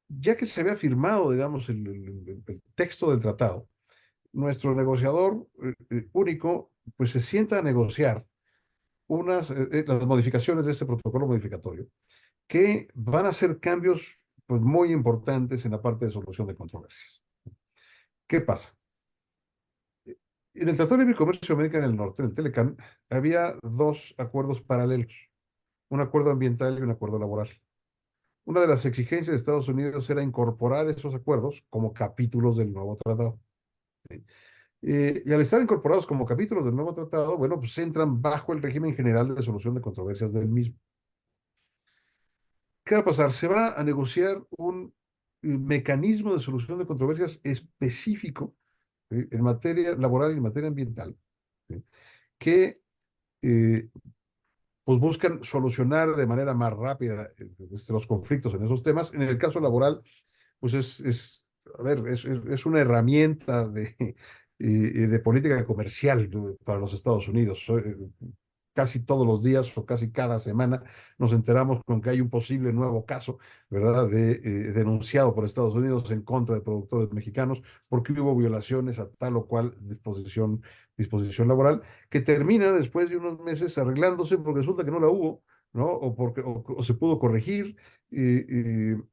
ya que se había firmado, digamos, el texto del tratado, nuestro negociador único, pues se sienta a negociar las modificaciones de este protocolo modificatorio que van a ser cambios pues, muy importantes en la parte de solución de controversias. ¿Qué pasa? En el Tratado de Libre Comercio de América del Norte, en el Telecán, había dos acuerdos paralelos, un acuerdo ambiental y un acuerdo laboral. Una de las exigencias de Estados Unidos era incorporar esos acuerdos como capítulos del nuevo tratado. ¿Sí? Y al estar incorporados como capítulos del nuevo tratado, bueno, pues entran bajo el régimen general de solución de controversias del mismo. ¿Qué va a pasar? Se va a negociar un mecanismo de solución de controversias específico, ¿sí?, en materia laboral y en materia ambiental, ¿sí?, que eh, pues buscan solucionar de manera más rápida los conflictos en esos temas. En el caso laboral, pues a ver, es una herramienta de política comercial, ¿no?, para los Estados Unidos. Casi todos los días o casi cada semana nos enteramos con que hay un posible nuevo caso, ¿verdad?, denunciado por Estados Unidos en contra de productores mexicanos porque hubo violaciones a tal o cual disposición laboral, que termina después de unos meses arreglándose porque resulta que no la hubo, ¿no? O se pudo corregir. En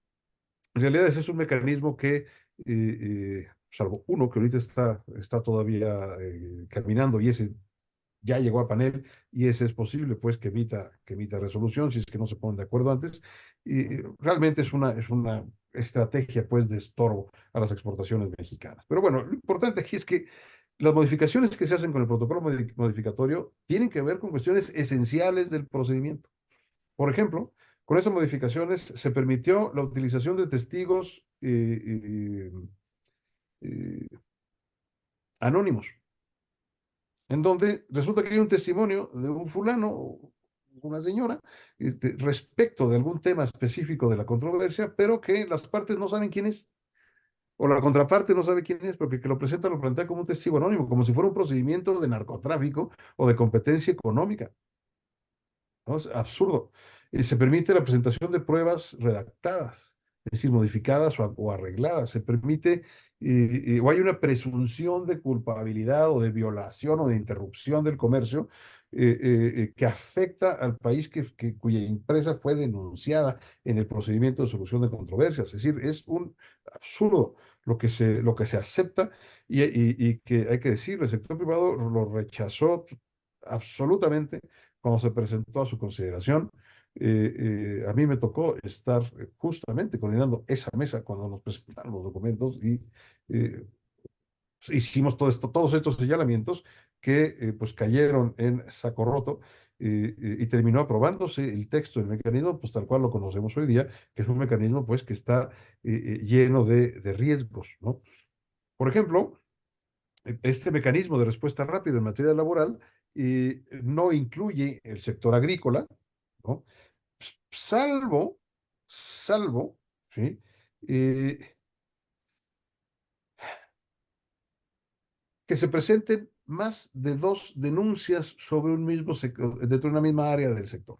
realidad ese es un mecanismo que, salvo uno que ahorita está todavía caminando, y ese ya llegó a panel, y ese es posible pues que emita resolución si es que no se ponen de acuerdo antes, y realmente es una estrategia pues de estorbo a las exportaciones mexicanas. Pero bueno, lo importante aquí es que las modificaciones que se hacen con el protocolo modificatorio tienen que ver con cuestiones esenciales del procedimiento. Por ejemplo, con esas modificaciones se permitió la utilización de testigos eh, anónimos, en donde resulta que hay un testimonio de un fulano, una señora, respecto de algún tema específico de la controversia, pero que las partes no saben quién es, o la contraparte no sabe quién es, porque el que lo plantea como un testigo anónimo, como si fuera un procedimiento de narcotráfico o de competencia económica, ¿no? Es absurdo. Se permite la presentación de pruebas redactadas, es decir, modificadas o arregladas. Se permite, o hay una presunción de culpabilidad o de violación o de interrupción del comercio, que afecta al país cuya empresa fue denunciada en el procedimiento de solución de controversias. Es decir, es un absurdo lo que se acepta, y que hay que decirlo, el sector privado lo rechazó absolutamente cuando se presentó a su consideración. A mí me tocó estar justamente coordinando esa mesa cuando nos presentaron los documentos, y eh, hicimos todos estos señalamientos que pues cayeron en saco roto, y terminó aprobándose el texto del mecanismo, pues tal cual lo conocemos hoy día, que es un mecanismo pues que está lleno de riesgos, ¿no? Por ejemplo, este mecanismo de respuesta rápida en materia laboral no incluye el sector agrícola, ¿no? Salvo, ¿sí?, eh, que se presenten más de dos denuncias sobre un mismo sector, dentro de una misma área del sector,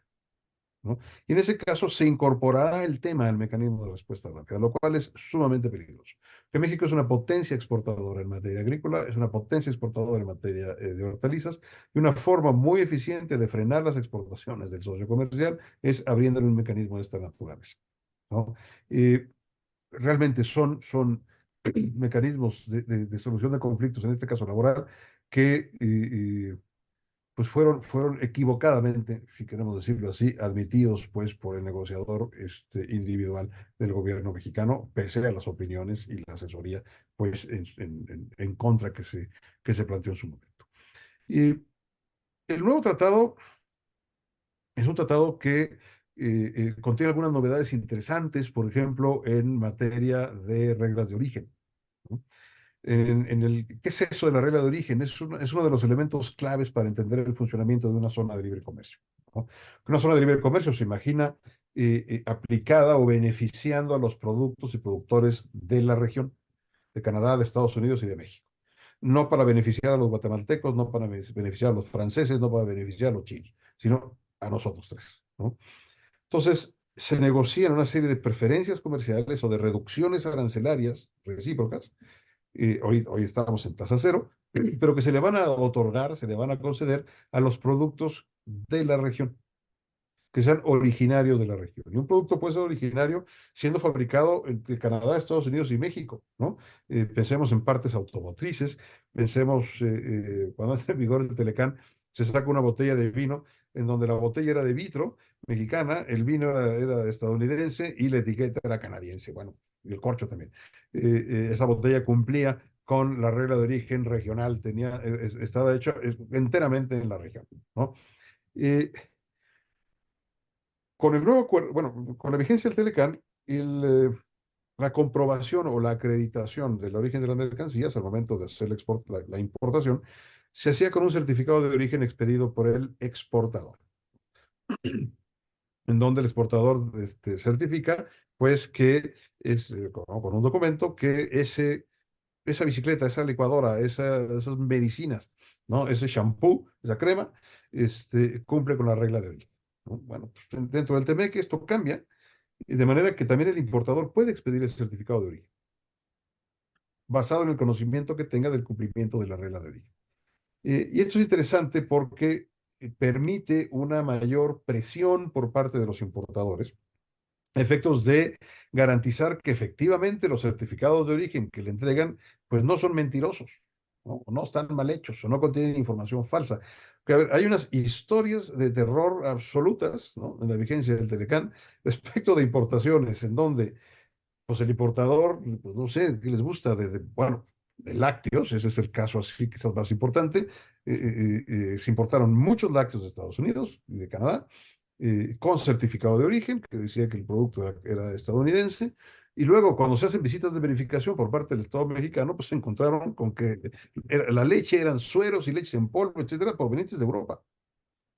¿no? Y en ese caso se incorporará el tema del mecanismo de respuesta rápida, lo cual es sumamente peligroso. Que México es una potencia exportadora en materia agrícola, es una potencia exportadora en materia de hortalizas, y una forma muy eficiente de frenar las exportaciones del socio comercial es abriéndole un mecanismo de esta naturaleza, ¿no? Eh, Realmente son mecanismos de solución de conflictos, en este caso laboral, que pues fueron equivocadamente, si queremos decirlo así, admitidos pues por el negociador individual del gobierno mexicano, pese a las opiniones y la asesoría pues en contra que se planteó en su momento. Y el nuevo tratado es un tratado que contiene algunas novedades interesantes, por ejemplo, en materia de reglas de origen, ¿no? ¿Qué es eso de la regla de origen? Es uno de los elementos claves para entender el funcionamiento de una zona de libre comercio, ¿no? Una zona de libre comercio se imagina aplicada o beneficiando a los productos y productores de la región, de Canadá, de Estados Unidos y de México. No para beneficiar a los guatemaltecos, no para beneficiar a los franceses, no para beneficiar a los chinos, sino a nosotros tres, ¿no? Entonces, se negocian una serie de preferencias comerciales o de reducciones arancelarias recíprocas. Hoy estamos en tasa cero, pero que se le van a otorgar, se le van a conceder a los productos de la región. que sean originarios de la región. Y un producto puede ser originario siendo fabricado en Canadá, Estados Unidos y México, ¿no? Pensemos en partes automotrices, pensemos, cuando entra en vigor el Telecán, se saca una botella de vino en donde la botella era de vitro mexicana, el vino era estadounidense y la etiqueta era canadiense, bueno, y el corcho también. Esa botella cumplía con la regla de origen regional, estaba hecha enteramente en la región, ¿no? Eh, con el nuevo acuerdo, bueno, con la vigencia del Telecán, la comprobación o la acreditación del origen de las mercancías al momento de hacer la importación se hacía con un certificado de origen expedido por el exportador, en donde el exportador certifica pues que es con un documento que esa bicicleta, esa licuadora, esas medicinas, ¿no? Ese shampoo, esa crema, cumple con la regla de origen, ¿no? Bueno, pues, dentro del TMEC esto cambia, y de manera que también el importador puede expedir ese certificado de origen, basado en el conocimiento que tenga del cumplimiento de la regla de origen. Y esto es interesante porque permite una mayor presión por parte de los importadores, a efectos de garantizar que efectivamente los certificados de origen que le entregan, pues no son mentirosos, ¿no? O no están mal hechos, o no contienen información falsa. Que, a ver, hay unas historias de terror absolutas, ¿no? En la vigencia del Telecán respecto de importaciones, en donde pues el importador, pues, no sé, ¿qué les gusta? Bueno, de lácteos, ese es el caso así quizás más importante. Se importaron muchos lácteos de Estados Unidos y de Canadá, con certificado de origen, que decía que el producto era estadounidense. Y luego, cuando se hacen visitas de verificación por parte del Estado mexicano, pues se encontraron con que la leche eran sueros y leches en polvo, etcétera, provenientes de Europa,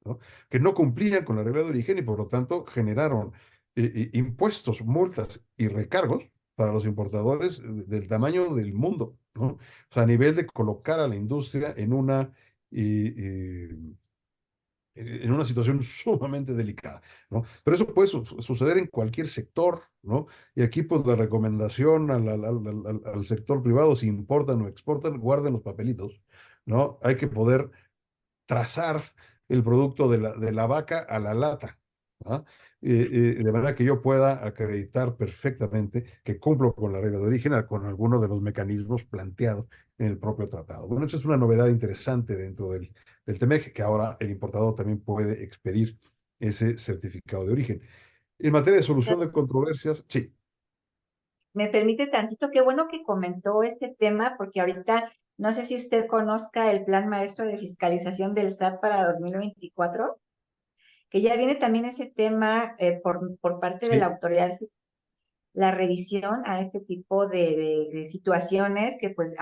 ¿no? Que no cumplían con la regla de origen y por lo tanto generaron impuestos, multas y recargos para los importadores del tamaño del mundo, ¿no? O sea, a nivel de colocar a la industria en una situación sumamente delicada, ¿no? Pero eso puede suceder en cualquier sector, ¿no? Y aquí, pues, la recomendación al sector privado, si importan o exportan, guarden los papelitos, ¿no? Hay que poder trazar el producto de la vaca a la lata, ¿ah? De manera que yo pueda acreditar perfectamente que cumplo con la regla de origen, con algunos de los mecanismos planteados en el propio tratado. Bueno, esa es una novedad interesante dentro del TEMEC, que ahora el importador también puede expedir ese certificado de origen. En materia de solución de controversias, sí, Me permite tantito, qué bueno que comentó este tema, porque ahorita no sé si usted conozca el Plan Maestro de Fiscalización del SAT para 2024, que ya viene también ese tema por parte de la sí, autoridad, la revisión a este tipo de situaciones que pues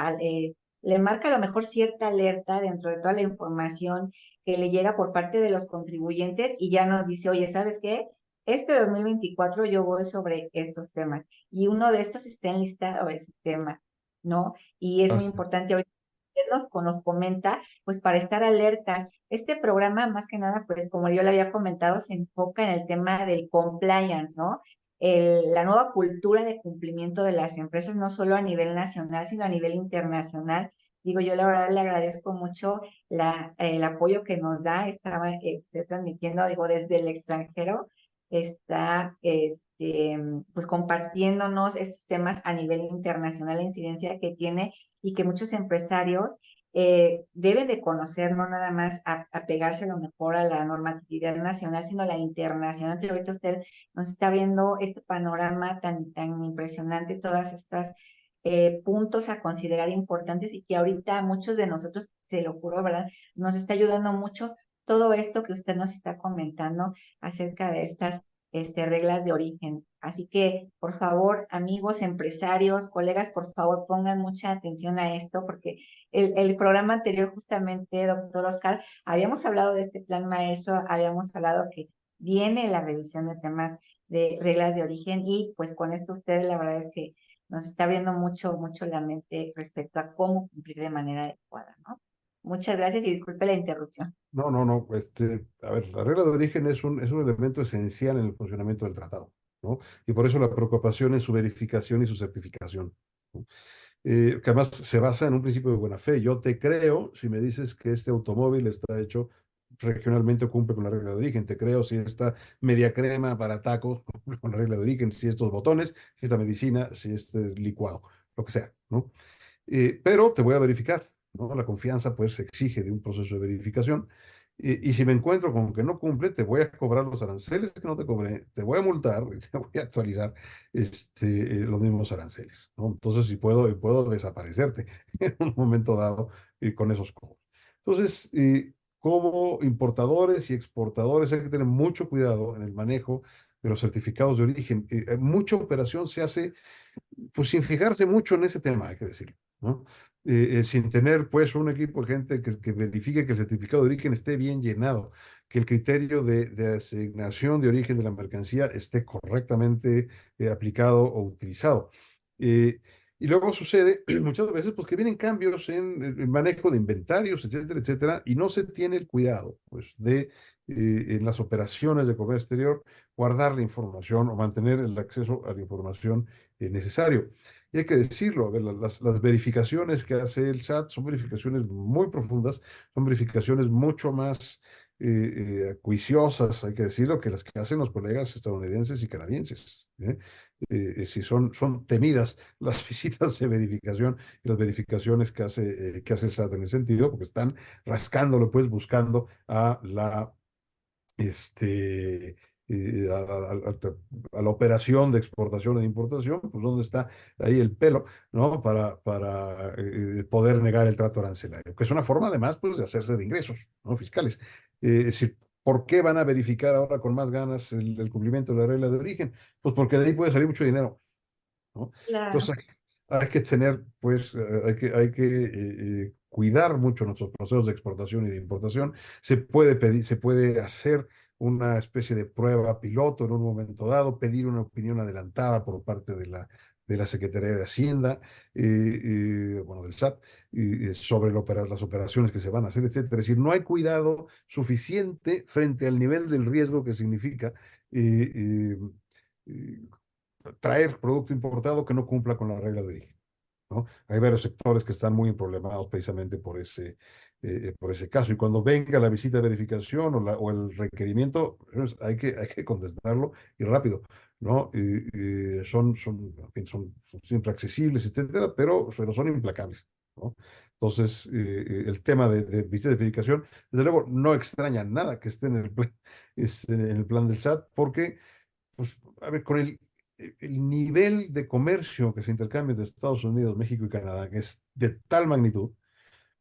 le marca a lo mejor cierta alerta dentro de toda la información que le llega por parte de los contribuyentes y ya nos dice, oye, ¿sabes qué? Este 2024 yo voy sobre estos temas y uno de estos está enlistado ese tema, ¿no? Y es muy así, importante ahorita que nos comenta, pues para estar alertas. Este programa, más que nada, pues como yo le había comentado, se enfoca en el tema del compliance, ¿no? La nueva cultura de cumplimiento de las empresas, no solo a nivel nacional, sino a nivel internacional. Digo, yo la verdad le agradezco mucho el apoyo que nos da. Estaba usted transmitiendo, digo, desde el extranjero, está pues compartiéndonos estos temas a nivel internacional, la incidencia que tiene y que muchos empresarios deben de conocer, no nada más apegarse a lo mejor a la normatividad nacional, sino a la internacional, que ahorita usted nos está viendo este panorama tan impresionante, todas estas puntos a considerar importantes y que ahorita muchos de nosotros, se lo juro, ¿verdad? Nos está ayudando mucho todo esto que usted nos está comentando acerca de estas reglas de origen. Así que, por favor, amigos, empresarios, colegas, por favor, pongan mucha atención a esto, porque el programa anterior, justamente, doctor Oscar, habíamos hablado de este plan maestro, habíamos hablado que viene la revisión de temas de reglas de origen y pues con esto usted la verdad es que nos está abriendo mucho la mente respecto a cómo cumplir de manera adecuada, ¿no? Muchas gracias y disculpe la interrupción. no, no, no, a ver, la regla de origen es un elemento esencial en el funcionamiento del tratado, ¿no? Y por eso la preocupación en su verificación y su certificación, ¿no? Que además se basa en un principio de buena fe. Yo te creo si me dices que este automóvil está hecho regionalmente cumple con la regla de origen, te creo si esta media crema para tacos cumple con la regla de origen, si estos botones, si esta medicina, si este licuado, lo que sea, ¿no? Pero te voy a verificar, ¿no? La confianza pues exige de un proceso de verificación. Y si me encuentro con que no cumple, te voy a cobrar los aranceles que no te cobré, te voy a multar y te voy a actualizar los mismos aranceles, ¿no? Entonces, si puedo desaparecerte en un momento dado con esos cobros. Entonces, como importadores y exportadores hay que tener mucho cuidado en el manejo de los certificados de origen. Mucha operación se hace pues sin fijarse mucho en ese tema, hay que decirlo, ¿no? Sin tener pues un equipo de gente que verifique que el certificado de origen esté bien llenado, que el criterio de asignación de origen de la mercancía esté correctamente aplicado o utilizado. Eh, y luego sucede muchas veces pues que vienen cambios en el manejo de inventarios, etcétera, etcétera, y no se tiene el cuidado pues en las operaciones de comercio exterior guardar la información o mantener el acceso a la información necesario. Y hay que decirlo, a ver, las verificaciones que hace el SAT son verificaciones muy profundas, son verificaciones mucho más juiciosas, hay que decirlo, que las que hacen los colegas estadounidenses y canadienses. Sí, son temidas las visitas de verificación y las verificaciones que hace el SAT en ese sentido, porque están rascándolo, pues buscando a la este, a la operación de exportación e importación, pues dónde está ahí el pelo, ¿no? Para poder negar el trato arancelario, que es una forma además pues, de hacerse de ingresos, ¿no? Fiscales. Es decir, ¿por qué van a verificar ahora con más ganas el cumplimiento de la regla de origen? Pues porque de ahí puede salir mucho dinero, ¿no? Claro. Entonces hay que tener, pues, hay que cuidar mucho nuestros procesos de exportación y de importación. Se puede pedir, se puede hacer una especie de prueba piloto en un momento dado, pedir una opinión adelantada por parte de la Secretaría de Hacienda, bueno, del SAT, sobre las operaciones que se van a hacer, etcétera. Es decir, no hay cuidado suficiente frente al nivel del riesgo que significa eh, eh, traer producto importado que no cumpla con la regla de origen, ¿no? Hay varios sectores que están muy problemados precisamente por ese caso. Y cuando venga la visita de verificación o el requerimiento, pues, hay que contestarlo y rápido, ¿no? En fin, son siempre accesibles, etcétera, pero son implacables, ¿no? Entonces, el tema de visita de verificación, desde luego, no extraña nada que esté en el plan del SAT, porque pues, a ver, con el nivel de comercio que se intercambia entre Estados Unidos, México y Canadá, que es de tal magnitud,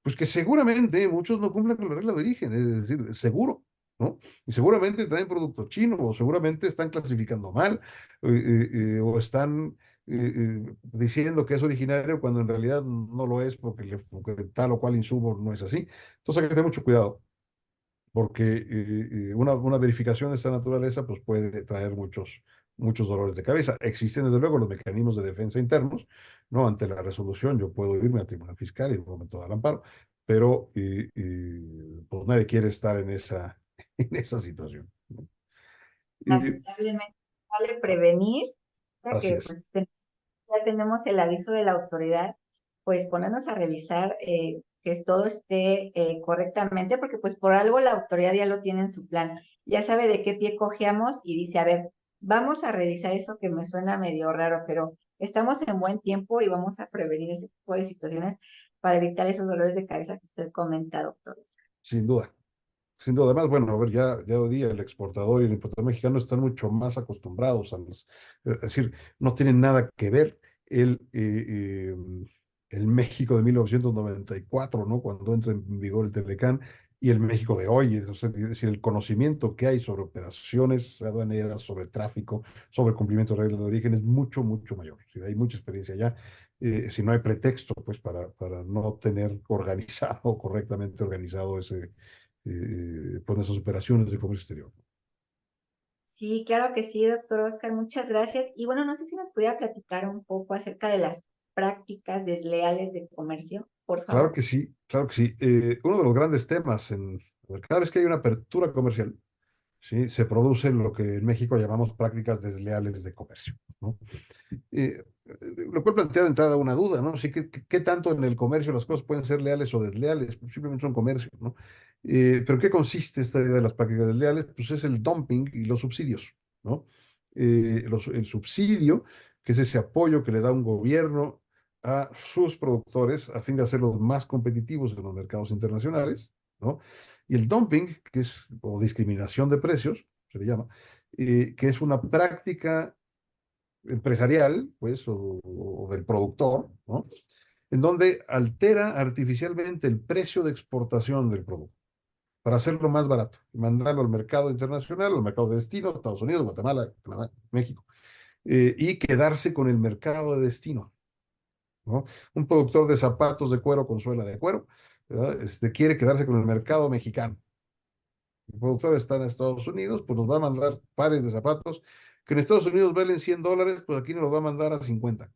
pues que seguramente muchos no cumplen con la regla de origen, es decir, seguro, ¿no? Y seguramente traen producto chino, o seguramente están clasificando mal, o están diciendo que es originario cuando en realidad no lo es porque tal o cual insumo no es así. Entonces hay que tener mucho cuidado porque una verificación de esta naturaleza pues puede traer muchos dolores de cabeza. Existen desde luego los mecanismos de defensa internos, ¿no? Ante la resolución yo puedo irme al tribunal fiscal y en un momento dar amparo, pero pues nadie quiere estar en en esa situación, ¿no? Y Lamentablemente vale prevenir, ya así que es. pues ya tenemos el aviso de la autoridad, pues ponernos a revisar que todo esté correctamente, porque pues por algo la autoridad ya lo tiene en su plan, ya sabe de qué pie cojeamos y dice, a ver, vamos a revisar eso que me suena medio raro, pero estamos en buen tiempo y vamos a prevenir ese tipo de situaciones para evitar esos dolores de cabeza que usted comenta, doctor. Sin duda. Sin duda, además, bueno, a ver, ya hoy día el exportador y el importador mexicano están mucho más acostumbrados es decir, no tienen nada que ver el México de 1994, ¿no? Cuando entra en vigor el Telecán, y el México de hoy, es decir, el conocimiento que hay sobre operaciones aduaneras, sobre tráfico, sobre cumplimiento de reglas de origen es mucho, mucho mayor. Sí, hay mucha experiencia ya. Si no hay pretexto, pues, para no tener organizado, correctamente organizado pues esas operaciones de comercio exterior. Sí, claro que sí, doctor Oscar, muchas gracias. Y bueno, no sé si nos pudiera platicar un poco acerca de las prácticas desleales de comercio, por Claro favor. que sí, claro que sí. Uno de los grandes temas cada vez que hay una apertura comercial, ¿sí? Se producen lo que en México llamamos prácticas desleales de comercio, ¿no? Lo cual plantea de entrada una duda, ¿no? Sí, ¿qué tanto en el comercio las cosas pueden ser leales o desleales? Pues simplemente son comercio, ¿no? ¿Pero qué consiste esta idea de las prácticas desleales? Pues es el dumping y los subsidios, ¿no? El subsidio, que es ese apoyo que le da un gobierno a sus productores a fin de hacerlos más competitivos en los mercados internacionales, ¿no? Y el dumping, que es, o discriminación de precios, se le llama, que es una práctica empresarial, pues, o del productor, ¿no? En donde altera artificialmente el precio de exportación del producto para hacerlo más barato y mandarlo al mercado internacional, al mercado de destino, Estados Unidos, Guatemala, Canadá, México, y quedarse con el mercado de destino, ¿no? Un productor de zapatos de cuero con suela de cuero, ¿verdad? Quiere quedarse con el mercado mexicano. El productor está en Estados Unidos, pues nos va a mandar pares de zapatos que en Estados Unidos valen $100, pues aquí nos los va a mandar a 50.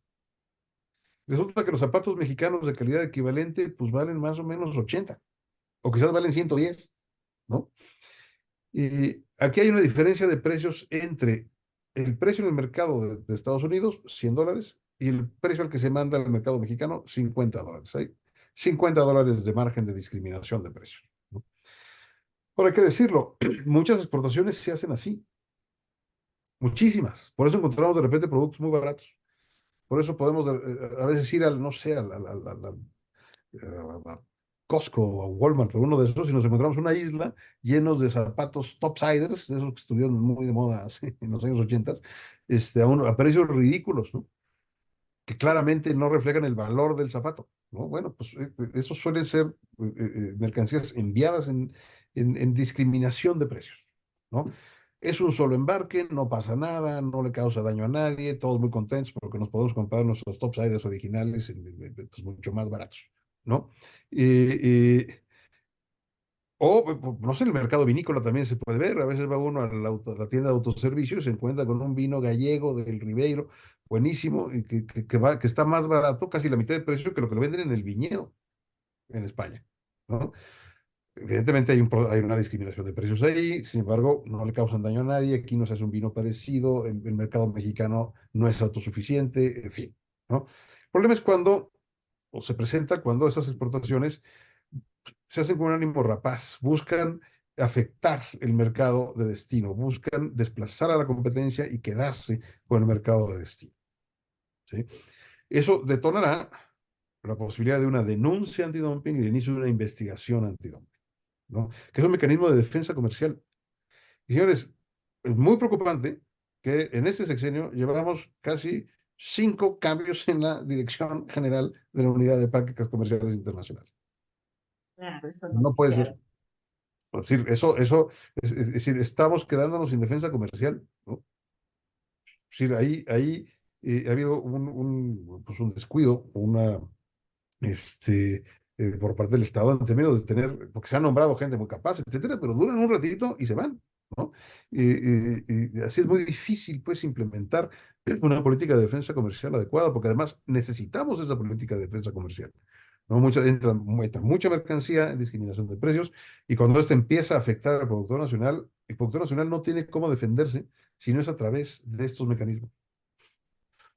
Resulta que los zapatos mexicanos de calidad equivalente, pues valen más o menos 80, o quizás valen 110, ¿no? Y aquí hay una diferencia de precios entre el precio en el mercado de Estados Unidos, $100, y el precio al que se manda al mercado mexicano, $50. Hay $50 de margen de discriminación de precios, ¿no? Ahora hay que decirlo, muchas exportaciones se hacen así, muchísimas. Por eso encontramos de repente productos muy baratos. Por eso podemos a veces ir al, no sé, a Costco o Walmart o uno de esos y nos encontramos una isla llenos de zapatos topsiders, de esos que estuvieron muy de moda en los años 80, a precios ridículos, ¿no? Que claramente no reflejan el valor del zapato, ¿no? Bueno, pues eso suelen ser mercancías enviadas en discriminación de precios, ¿no? Es un solo embarque, no pasa nada, no le causa daño a nadie, todos muy contentos porque nos podemos comprar nuestros topsiders originales pues, mucho más baratos, ¿no? No sé, en el mercado vinícola también se puede ver. A veces va uno a la tienda de autoservicio y se encuentra con un vino gallego del Ribeiro, buenísimo, y que está más barato, casi la mitad de precio que lo que lo venden en el viñedo en España, ¿no? Evidentemente hay una discriminación de precios ahí, sin embargo, no le causan daño a nadie. Aquí no se hace un vino parecido, el mercado mexicano no es autosuficiente, en fin, ¿no? El problema es o se presenta cuando esas exportaciones se hacen con un ánimo rapaz, buscan afectar el mercado de destino, buscan desplazar a la competencia y quedarse con el mercado de destino, ¿sí? Eso detonará la posibilidad de una denuncia antidumping y el inicio de una investigación antidumping, ¿no? Que es un mecanismo de defensa comercial. Y señores, es muy preocupante que en este sexenio llevamos casi 5 cambios en la dirección general de la Unidad de Prácticas Comerciales Internacionales. Claro, eso no No es puede ser. cierto. Es decir, es decir, estamos quedándonos sin defensa comercial, ¿no? Es decir, ahí ha habido pues un descuido, este, por parte del Estado en términos de tener, porque se han nombrado gente muy capaz, etcétera, pero duran un ratito y se van, ¿no? Y así es muy difícil, pues, implementar una política de defensa comercial adecuada, porque además necesitamos esa política de defensa comercial, ¿no? Entra mucha mercancía en discriminación de precios, y cuando esto empieza a afectar al productor nacional, el productor nacional no tiene cómo defenderse si no es a través de estos mecanismos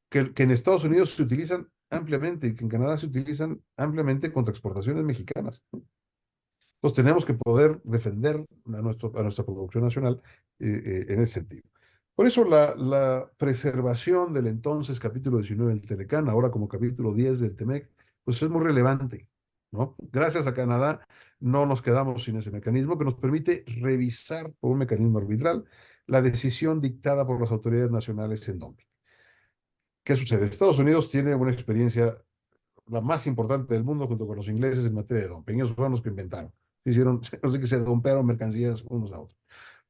que en Estados Unidos se utilizan ampliamente y que en Canadá se utilizan ampliamente contra exportaciones mexicanas. Entonces tenemos que poder defender a nuestra producción nacional en ese sentido. Por eso la preservación del entonces capítulo 19 del Telecán, ahora como capítulo 10 del TEMEC, pues es muy relevante, ¿no? Gracias a Canadá no nos quedamos sin ese mecanismo que nos permite revisar por un mecanismo arbitral la decisión dictada por las autoridades nacionales en dumping. ¿Qué sucede? Estados Unidos tiene una experiencia la más importante del mundo junto con los ingleses en materia de dumping. Ellos fueron los que inventaron. Hicieron, no sé que se dompearon mercancías unos a otros,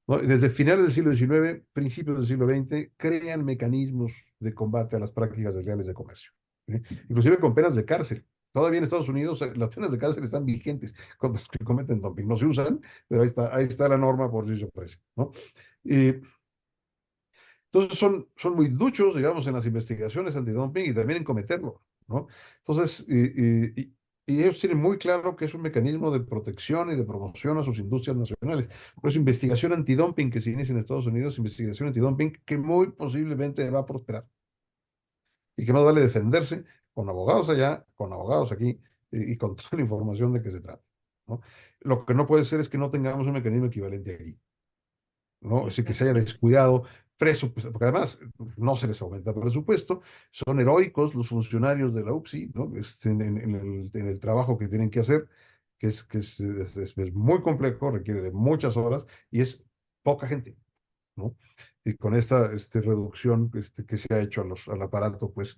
¿no? Desde finales del siglo XIX, principios del siglo XX, crean mecanismos de combate a las prácticas desleales de comercio, ¿sí? Inclusive con penas de cárcel. Todavía en Estados Unidos las penas de cárcel están vigentes contra los que cometen dumping. No se usan, pero ahí está la norma por si se ofrece, ¿no? Y entonces son muy duchos, digamos, en las investigaciones antidumping y también en cometerlo, ¿no? Entonces, y ellos tienen muy claro que es un mecanismo de protección y de promoción a sus industrias nacionales. Por eso, investigación antidumping que se inicia en Estados Unidos, investigación antidumping que muy posiblemente va a prosperar y que más vale defenderse con abogados allá, con abogados aquí y con toda la información de que se trata, ¿no? Lo que no puede ser es que no tengamos un mecanismo equivalente aquí, ¿no? Es Sí, decir, que se haya descuidado presupuesto, porque además no se les aumenta presupuesto, son heroicos los funcionarios de la UPSI, ¿no? En el trabajo que tienen que hacer, que es muy complejo, requiere de muchas horas y es poca gente, ¿no? Y con esta reducción que se ha hecho al aparato, pues,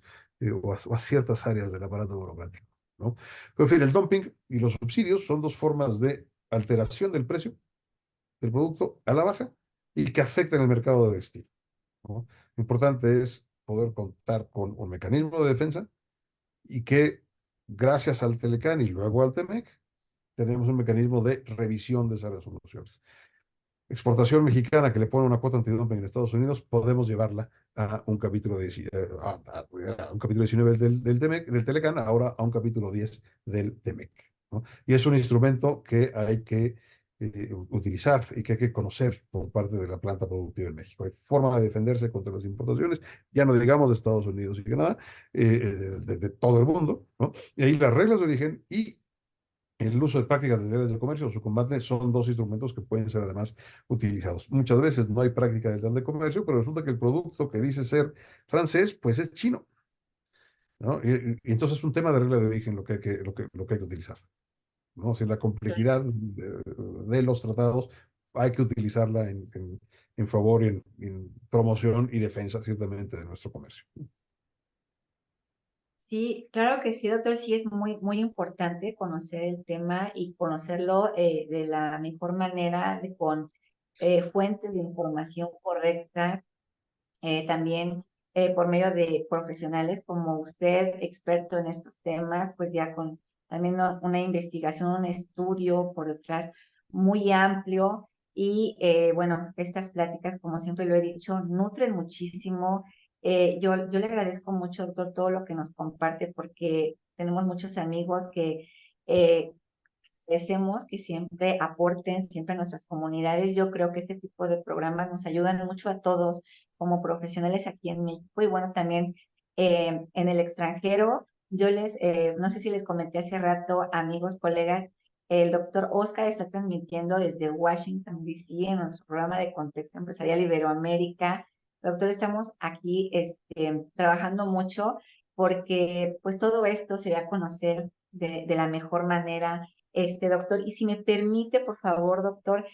o a ciertas áreas del aparato burocrático, ¿no? Pero, en fin, el dumping y los subsidios son dos formas de alteración del precio del producto a la baja y que afectan el mercado de destino, ¿no? Lo importante es poder contar con un mecanismo de defensa y que, gracias al Telecán y luego al TEMEC, tenemos un mecanismo de revisión de esas resoluciones. Exportación mexicana que le pone una cuota antidumping en Estados Unidos, podemos llevarla a un capítulo, a un capítulo 19 del TEMEC, del Telecán, ahora a un capítulo 10 del TEMEC, ¿no? Y es un instrumento que hay que utilizar y que hay que conocer por parte de la planta productiva en México. Hay forma de defenderse contra las importaciones, ya no digamos de Estados Unidos y Canadá, de todo el mundo, ¿no? Y ahí las reglas de origen y el uso de prácticas desleales del comercio o su combate son dos instrumentos que pueden ser además utilizados. Muchas veces no hay práctica desleal de comercio, pero resulta que el producto que dice ser francés, pues es chino, ¿no? Y entonces es un tema de regla de origen lo que hay que utilizar, ¿no? Si la complejidad de los tratados hay que utilizarla en favor y en promoción y defensa, ciertamente, de nuestro comercio. sí, claro que sí, doctor, sí es muy, muy importante conocer el tema y conocerlo de la mejor manera, con fuentes de información correctas, también por medio de profesionales como usted, experto en estos temas, pues ya con también una investigación, un estudio por detrás muy amplio. Y bueno, estas pláticas, como siempre lo he dicho, nutren muchísimo. Yo le agradezco mucho, doctor, todo lo que nos comparte, porque tenemos muchos amigos que eh, deseamos que siempre aporten, siempre a nuestras comunidades. Yo creo que este tipo de programas nos ayudan mucho a todos como profesionales aquí en México y bueno, también en el extranjero. No sé si les comenté hace rato, amigos, colegas, el doctor Oscar está transmitiendo desde Washington, D.C. en nuestro programa de Contexto Empresarial Iberoamérica. Doctor, estamos aquí trabajando mucho porque pues todo esto se da a conocer de la mejor manera, doctor. Y si me permite, por favor, doctor,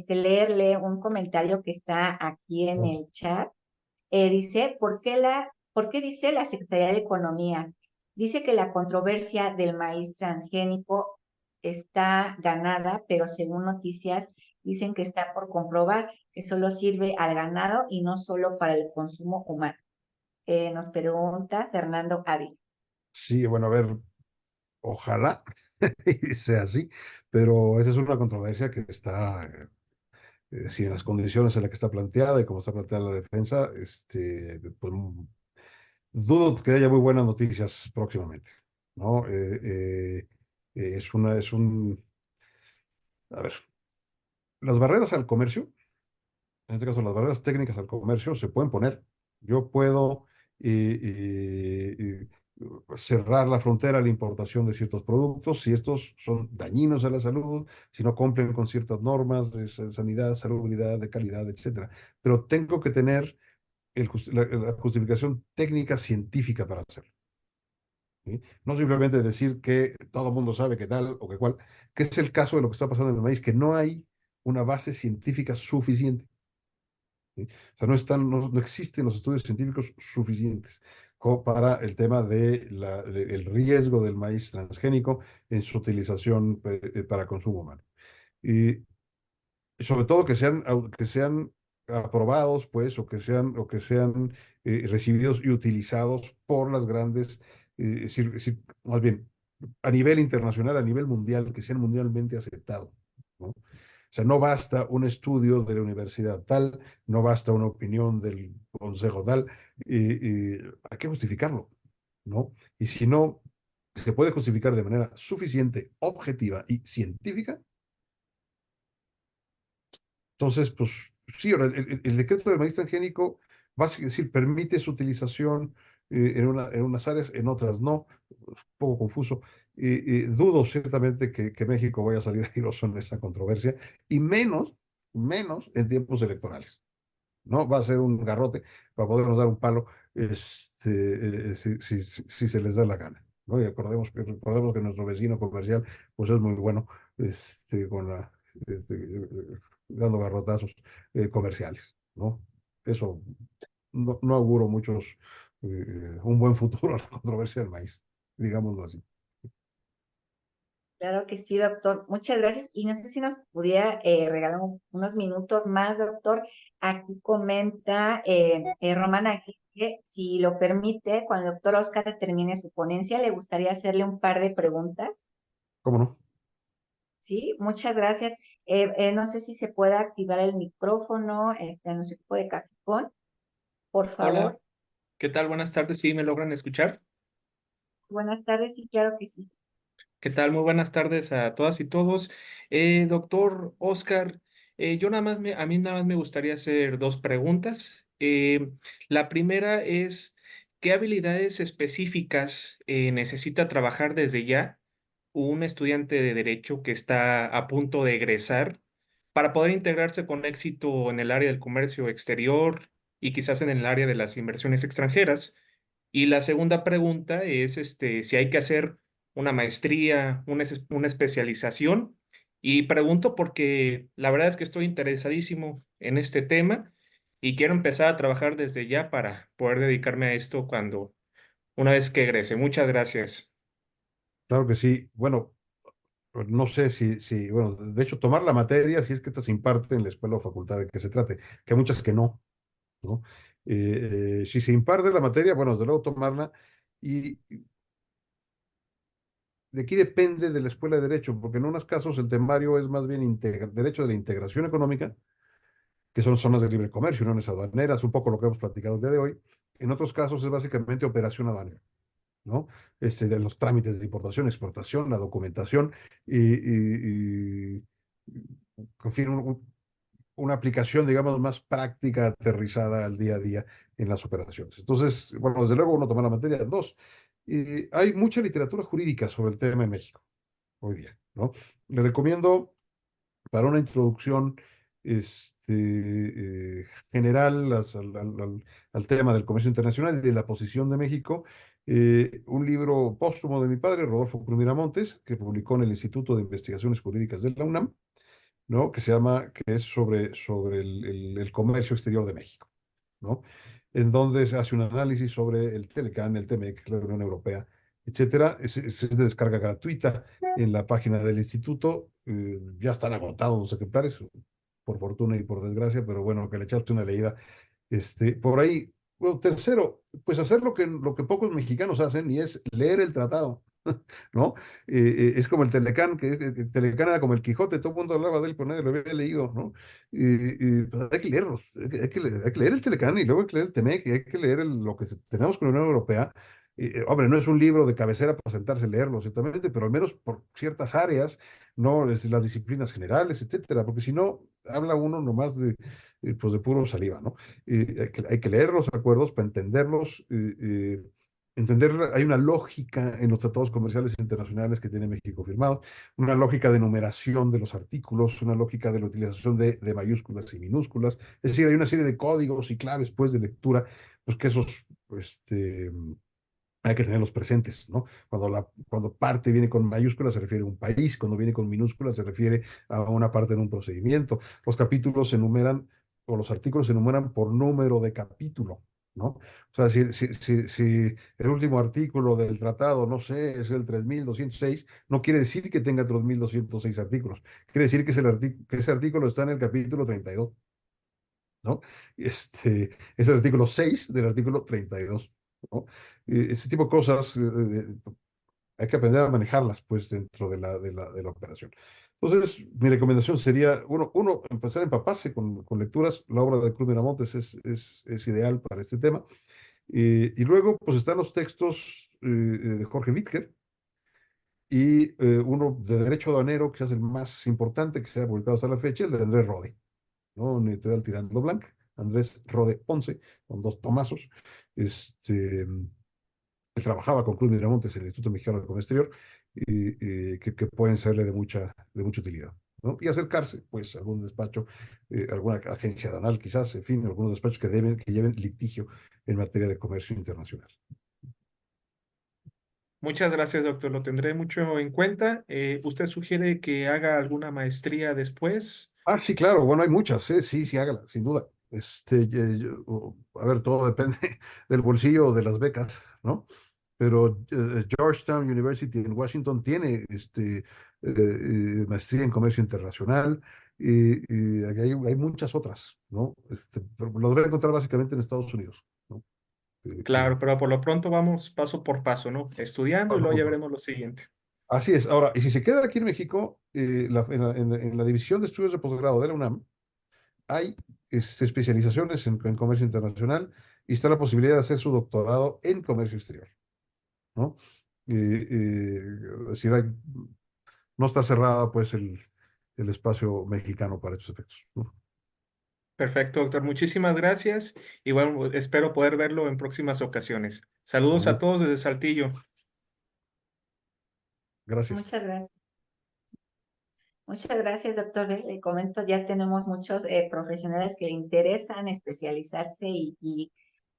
leerle un comentario que está aquí en ¿No? el chat. Dice, ¿por qué dice la Secretaría de Economía? Dice que la controversia del maíz transgénico está ganada, pero según noticias dicen que está por comprobar que solo sirve al ganado y no solo para el consumo humano. Nos pregunta Fernando Ávila. Sí, bueno, a ver, ojalá sea así, pero esa es una controversia que está, si en las condiciones en las que está planteada y como está planteada la defensa, pues dudo que haya muy buenas noticias próximamente, ¿no? A ver, las barreras al comercio, en este caso las barreras técnicas al comercio, se pueden poner. Yo puedo cerrar la frontera a la importación de ciertos productos si estos son dañinos a la salud, si no cumplen con ciertas normas de sanidad, salubridad, de calidad, etcétera. Pero tengo que tener la justificación técnica científica para hacerlo, ¿sí? No simplemente decir que todo el mundo sabe que tal o que cual, que es el caso de lo que está pasando en el maíz, que no hay una base científica suficiente, ¿sí? O sea, no existen los estudios científicos suficientes como para el tema el riesgo del maíz transgénico en su utilización para consumo humano. Y sobre todo que sean aprobados, pues, o que sean recibidos y utilizados por las grandes, más bien, a nivel internacional, a nivel mundial, que sean mundialmente aceptados, ¿no? O sea, no basta un estudio de la universidad tal, no basta una opinión del consejo tal, hay que justificarlo, ¿no? Y si no se puede justificar de manera suficiente, objetiva y científica, entonces, pues sí, ahora, el decreto del maíz transgénico, decir, permite su utilización en unas áreas, en otras no, un poco confuso. Y dudo ciertamente que México vaya a salir airoso en esa controversia, y menos en tiempos electorales. ¿No? Va a ser un garrote para podernos dar un palo si se les da la gana, ¿no? Y recordemos que nuestro vecino comercial pues es muy bueno con dando garrotazos comerciales, ¿no? Eso no auguro un buen futuro a la controversia del maíz, digámoslo así. Claro que sí, doctor. Muchas gracias. Y no sé si nos pudiera regalar unos minutos más, doctor. Aquí comenta Romana que, si lo permite, cuando el doctor Oscar termine su ponencia, le gustaría hacerle un par de preguntas. ¿Cómo no? Sí, muchas gracias. No sé si se puede activar el micrófono en nuestro equipo de Capicón, por Hola, favor. ¿qué tal? Buenas tardes, ¿sí me logran escuchar? Buenas tardes, sí, claro que sí. ¿Qué tal? Muy buenas tardes a todas y todos. Doctor Oscar, a mí nada más me gustaría hacer dos preguntas. La primera es, ¿qué habilidades específicas necesita trabajar desde ya un estudiante de derecho que está a punto de egresar para poder integrarse con éxito en el área del comercio exterior y quizás en el área de las inversiones extranjeras? Y la segunda pregunta es si hay que hacer una maestría, una especialización. Y pregunto porque la verdad es que estoy interesadísimo en este tema y quiero empezar a trabajar desde ya para poder dedicarme a esto una vez que egrese. Muchas gracias. Claro que sí. Bueno, pues no sé bueno, de hecho, tomar la materia, si es que esta se imparte en la escuela o facultad de que se trate, que hay muchas que no, ¿no? Si se imparte la materia, bueno, desde luego tomarla, y de aquí depende de la escuela de Derecho, porque en unos casos el temario es más bien Derecho de la Integración Económica, que son zonas de libre comercio, uniones aduaneras, un poco lo que hemos platicado el día de hoy. En otros casos es básicamente operación aduanera, ¿no? De los trámites de importación, exportación, la documentación y en fin, una aplicación, digamos, más práctica, aterrizada al día a día en las operaciones. Entonces, bueno, desde luego uno toma la materia. Dos, hay mucha literatura jurídica sobre el tema en México hoy día, ¿no? Le recomiendo para una introducción general al tema del comercio internacional y de la posición de México, un libro póstumo de mi padre, Rodolfo Cruz Miramontes, que publicó en el Instituto de Investigaciones Jurídicas de la UNAM, ¿no? Que es sobre el comercio exterior de México, ¿no? En donde se hace un análisis sobre el Telecan, el TEMEC, la Unión Europea, etcétera. Es de descarga gratuita en la página del instituto. Ya están agotados los ejemplares, por fortuna y por desgracia, pero bueno, que le echaste una leída. Por ahí, bueno, tercero, pues hacer lo que pocos mexicanos hacen, y es leer el tratado. ¿No? Es como el Telecán, que el Telecán era como el Quijote, todo el mundo hablaba de él, pero nadie lo había leído, ¿no? Pues hay que leerlos, hay que leer el Telecán, y luego hay que leer el Temec, y hay que leer lo que tenemos con la Unión Europea. Hombre, no es un libro de cabecera para sentarse a leerlo, ciertamente, pero al menos por ciertas áreas, ¿no? Las disciplinas generales, etcétera, porque si no, habla uno nomás pues de puro saliva, ¿no? Hay que leer los acuerdos para entenderlos. Entender, hay una lógica en los tratados comerciales internacionales que tiene México firmados, una lógica de numeración de los artículos, una lógica de la utilización de mayúsculas y minúsculas. Es decir, hay una serie de códigos y claves, pues, de lectura, pues que esos, hay que tenerlos presentes, ¿no? Cuando parte viene con mayúsculas se refiere a un país, cuando viene con minúsculas se refiere a una parte de un procedimiento. Los capítulos se enumeran, o los artículos se enumeran por número de capítulo, ¿no? O sea, si el último artículo del tratado, no sé, es el 3206, no quiere decir que tenga 3206 artículos. Quiere decir que ese artículo está en el capítulo 32, ¿no? Es el artículo 6 del artículo 32, ¿no? Ese tipo de cosas hay que aprender a manejarlas, pues, dentro de la operación. Entonces, mi recomendación sería, empezar a empaparse con lecturas. La obra de Cruz Miramontes es ideal para este tema. Y luego, pues, están los textos de Jorge Whitger, y uno de derecho aduanero, que es el más importante que se ha publicado hasta la fecha, el de Andrés Rode, ¿no? Una editorial tirando blanca, Andrés Rode Ponce, con dos tomazos. Este, él trabajaba con Cruz Miramontes en el Instituto Mexicano de Comercio Exterior, que pueden serle de mucha utilidad, ¿no? Y acercarse, pues, a algún despacho, alguna agencia aduanal, quizás, en fin, algunos despachos que lleven litigio en materia de comercio internacional. Muchas gracias, doctor. Lo tendré mucho en cuenta. ¿Usted sugiere que haga alguna maestría después? Ah, sí, claro, bueno, hay muchas, sí, sí, hágala, sin duda. A ver, todo depende del bolsillo o de las becas, ¿no? Pero Georgetown University en Washington tiene maestría en comercio internacional y hay muchas otras, ¿no? Pero los voy a encontrar básicamente en Estados Unidos, ¿no? Claro, pero por lo pronto vamos paso por paso, ¿no? Estudiando y Paso luego por ya paso. veremos lo siguiente. Así es. Ahora, y si se queda aquí en México, en la División de Estudios de Posgrado de la UNAM, hay especializaciones en comercio internacional y está la posibilidad de hacer su doctorado en comercio exterior, ¿no? Es decir, no está cerrada pues el espacio mexicano para estos efectos, ¿no? Perfecto, doctor. Muchísimas gracias y bueno, espero poder verlo en próximas ocasiones. Con Saludos a mucho- todos desde Saltillo. Gracias. Muchas gracias. Muchas gracias, doctor. Le comento, ya tenemos muchos profesionales que le interesan especializarse y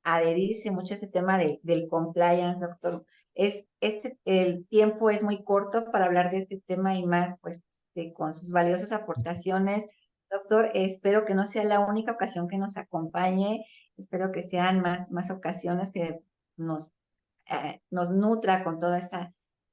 adherirse mucho a este tema del compliance, doctor. El tiempo es muy corto para hablar de este tema y más, pues, con sus valiosas aportaciones. Doctor, espero que no sea la única ocasión que nos acompañe. Espero que sean más ocasiones que nos, nos nutra con toda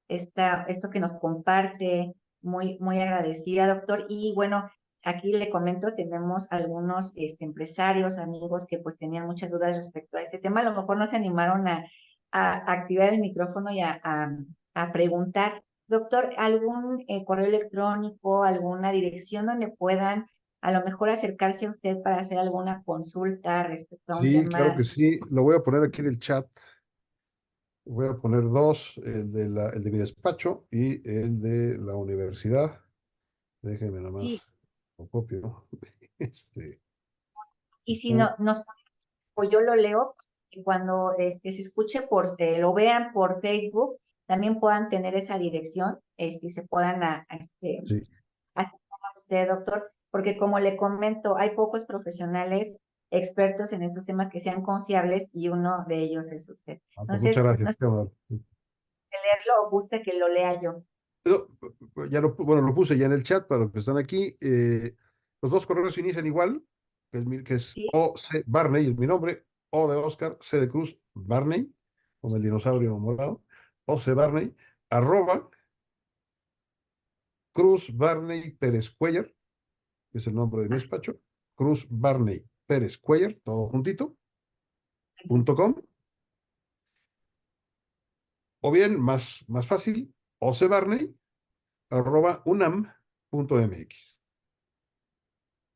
esto que nos comparte. Muy agradecida, doctor. Y bueno, aquí le comento, tenemos algunos empresarios, amigos que pues tenían muchas dudas respecto a este tema. A lo mejor no se animaron a activar el micrófono y a preguntar. Doctor, ¿algún correo electrónico, alguna dirección donde puedan a lo mejor acercarse a usted para hacer alguna consulta respecto a un Sí, claro que tema? sí. Lo voy a poner aquí en el chat. Voy a poner dos, el de mi despacho y el de la universidad. Déjenme nada más, Sí, lo copio. Este, y si no, o yo lo leo, y cuando se escuche lo vean por Facebook, también puedan tener esa dirección, y se puedan sí. acercar a usted, doctor, porque como le comento, hay pocos profesionales expertos en estos temas que sean confiables y uno de ellos es usted. Pues muchas Entonces, no gracias. sé si leerlo o guste que lo lea yo. No, bueno, lo puse ya en el chat para los que están aquí. Los dos correos inician igual, que es ¿Sí? O C Barney, es mi nombre, O de Oscar, C de Cruz, Barney, como el dinosaurio morado, O C Barney, arroba Cruz Barney Pérez Cuellar, que es el nombre de mi despacho, Cruz Barney Pérez Cuellar, todo juntito, .com, o bien, más fácil, ocbarney, arroba unam.mx.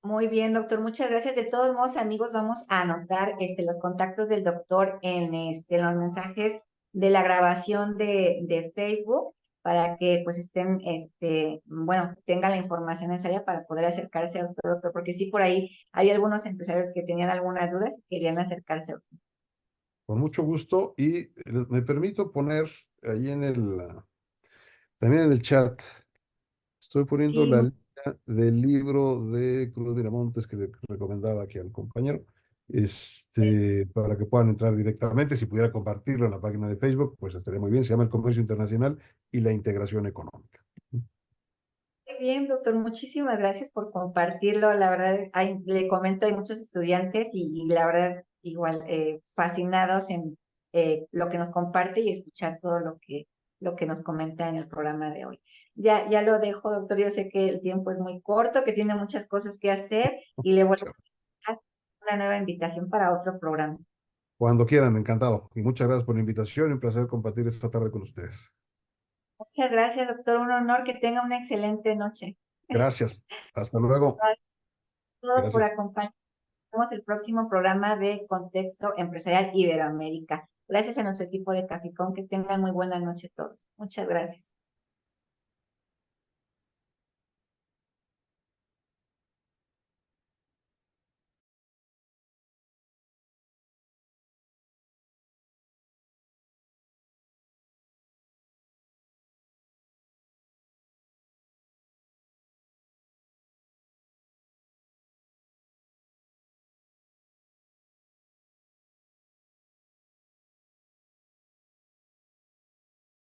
Muy bien, doctor, muchas gracias. De todos modos, amigos, vamos a anotar los contactos del doctor en los mensajes de la grabación de Facebook para que pues estén, bueno, tengan la información necesaria para poder acercarse a usted, doctor, porque sí, por ahí hay algunos empresarios que tenían algunas dudas y querían acercarse a usted. Con mucho gusto y me permito poner ahí también en el chat, estoy poniendo Sí, la línea del libro de Cruz Miramontes que le recomendaba aquí al compañero, para que puedan entrar directamente. Si pudiera compartirlo en la página de Facebook, pues estaría muy bien. Se llama El Comercio Internacional y la Integración Económica. muy bien, doctor, muchísimas gracias por compartirlo. La verdad, le comento, hay muchos estudiantes y la verdad, igual, fascinados en lo que nos comparte y escuchar todo lo que nos comenta en el programa de hoy. Ya lo dejo, doctor. Yo sé que el tiempo es muy corto, que tiene muchas cosas que hacer y le vuelvo a dar una nueva invitación para otro programa. Cuando quieran, encantado. Y muchas gracias por la invitación y un placer compartir esta tarde con ustedes. Muchas gracias, doctor. Un honor, que tenga una excelente noche. Gracias. Hasta luego. A todos por Gracias. acompañarnos. Vemos el próximo programa de Contexto Empresarial Iberoamérica. Gracias a nuestro equipo de Cafecón, que tengan muy buena noche todos. Muchas gracias.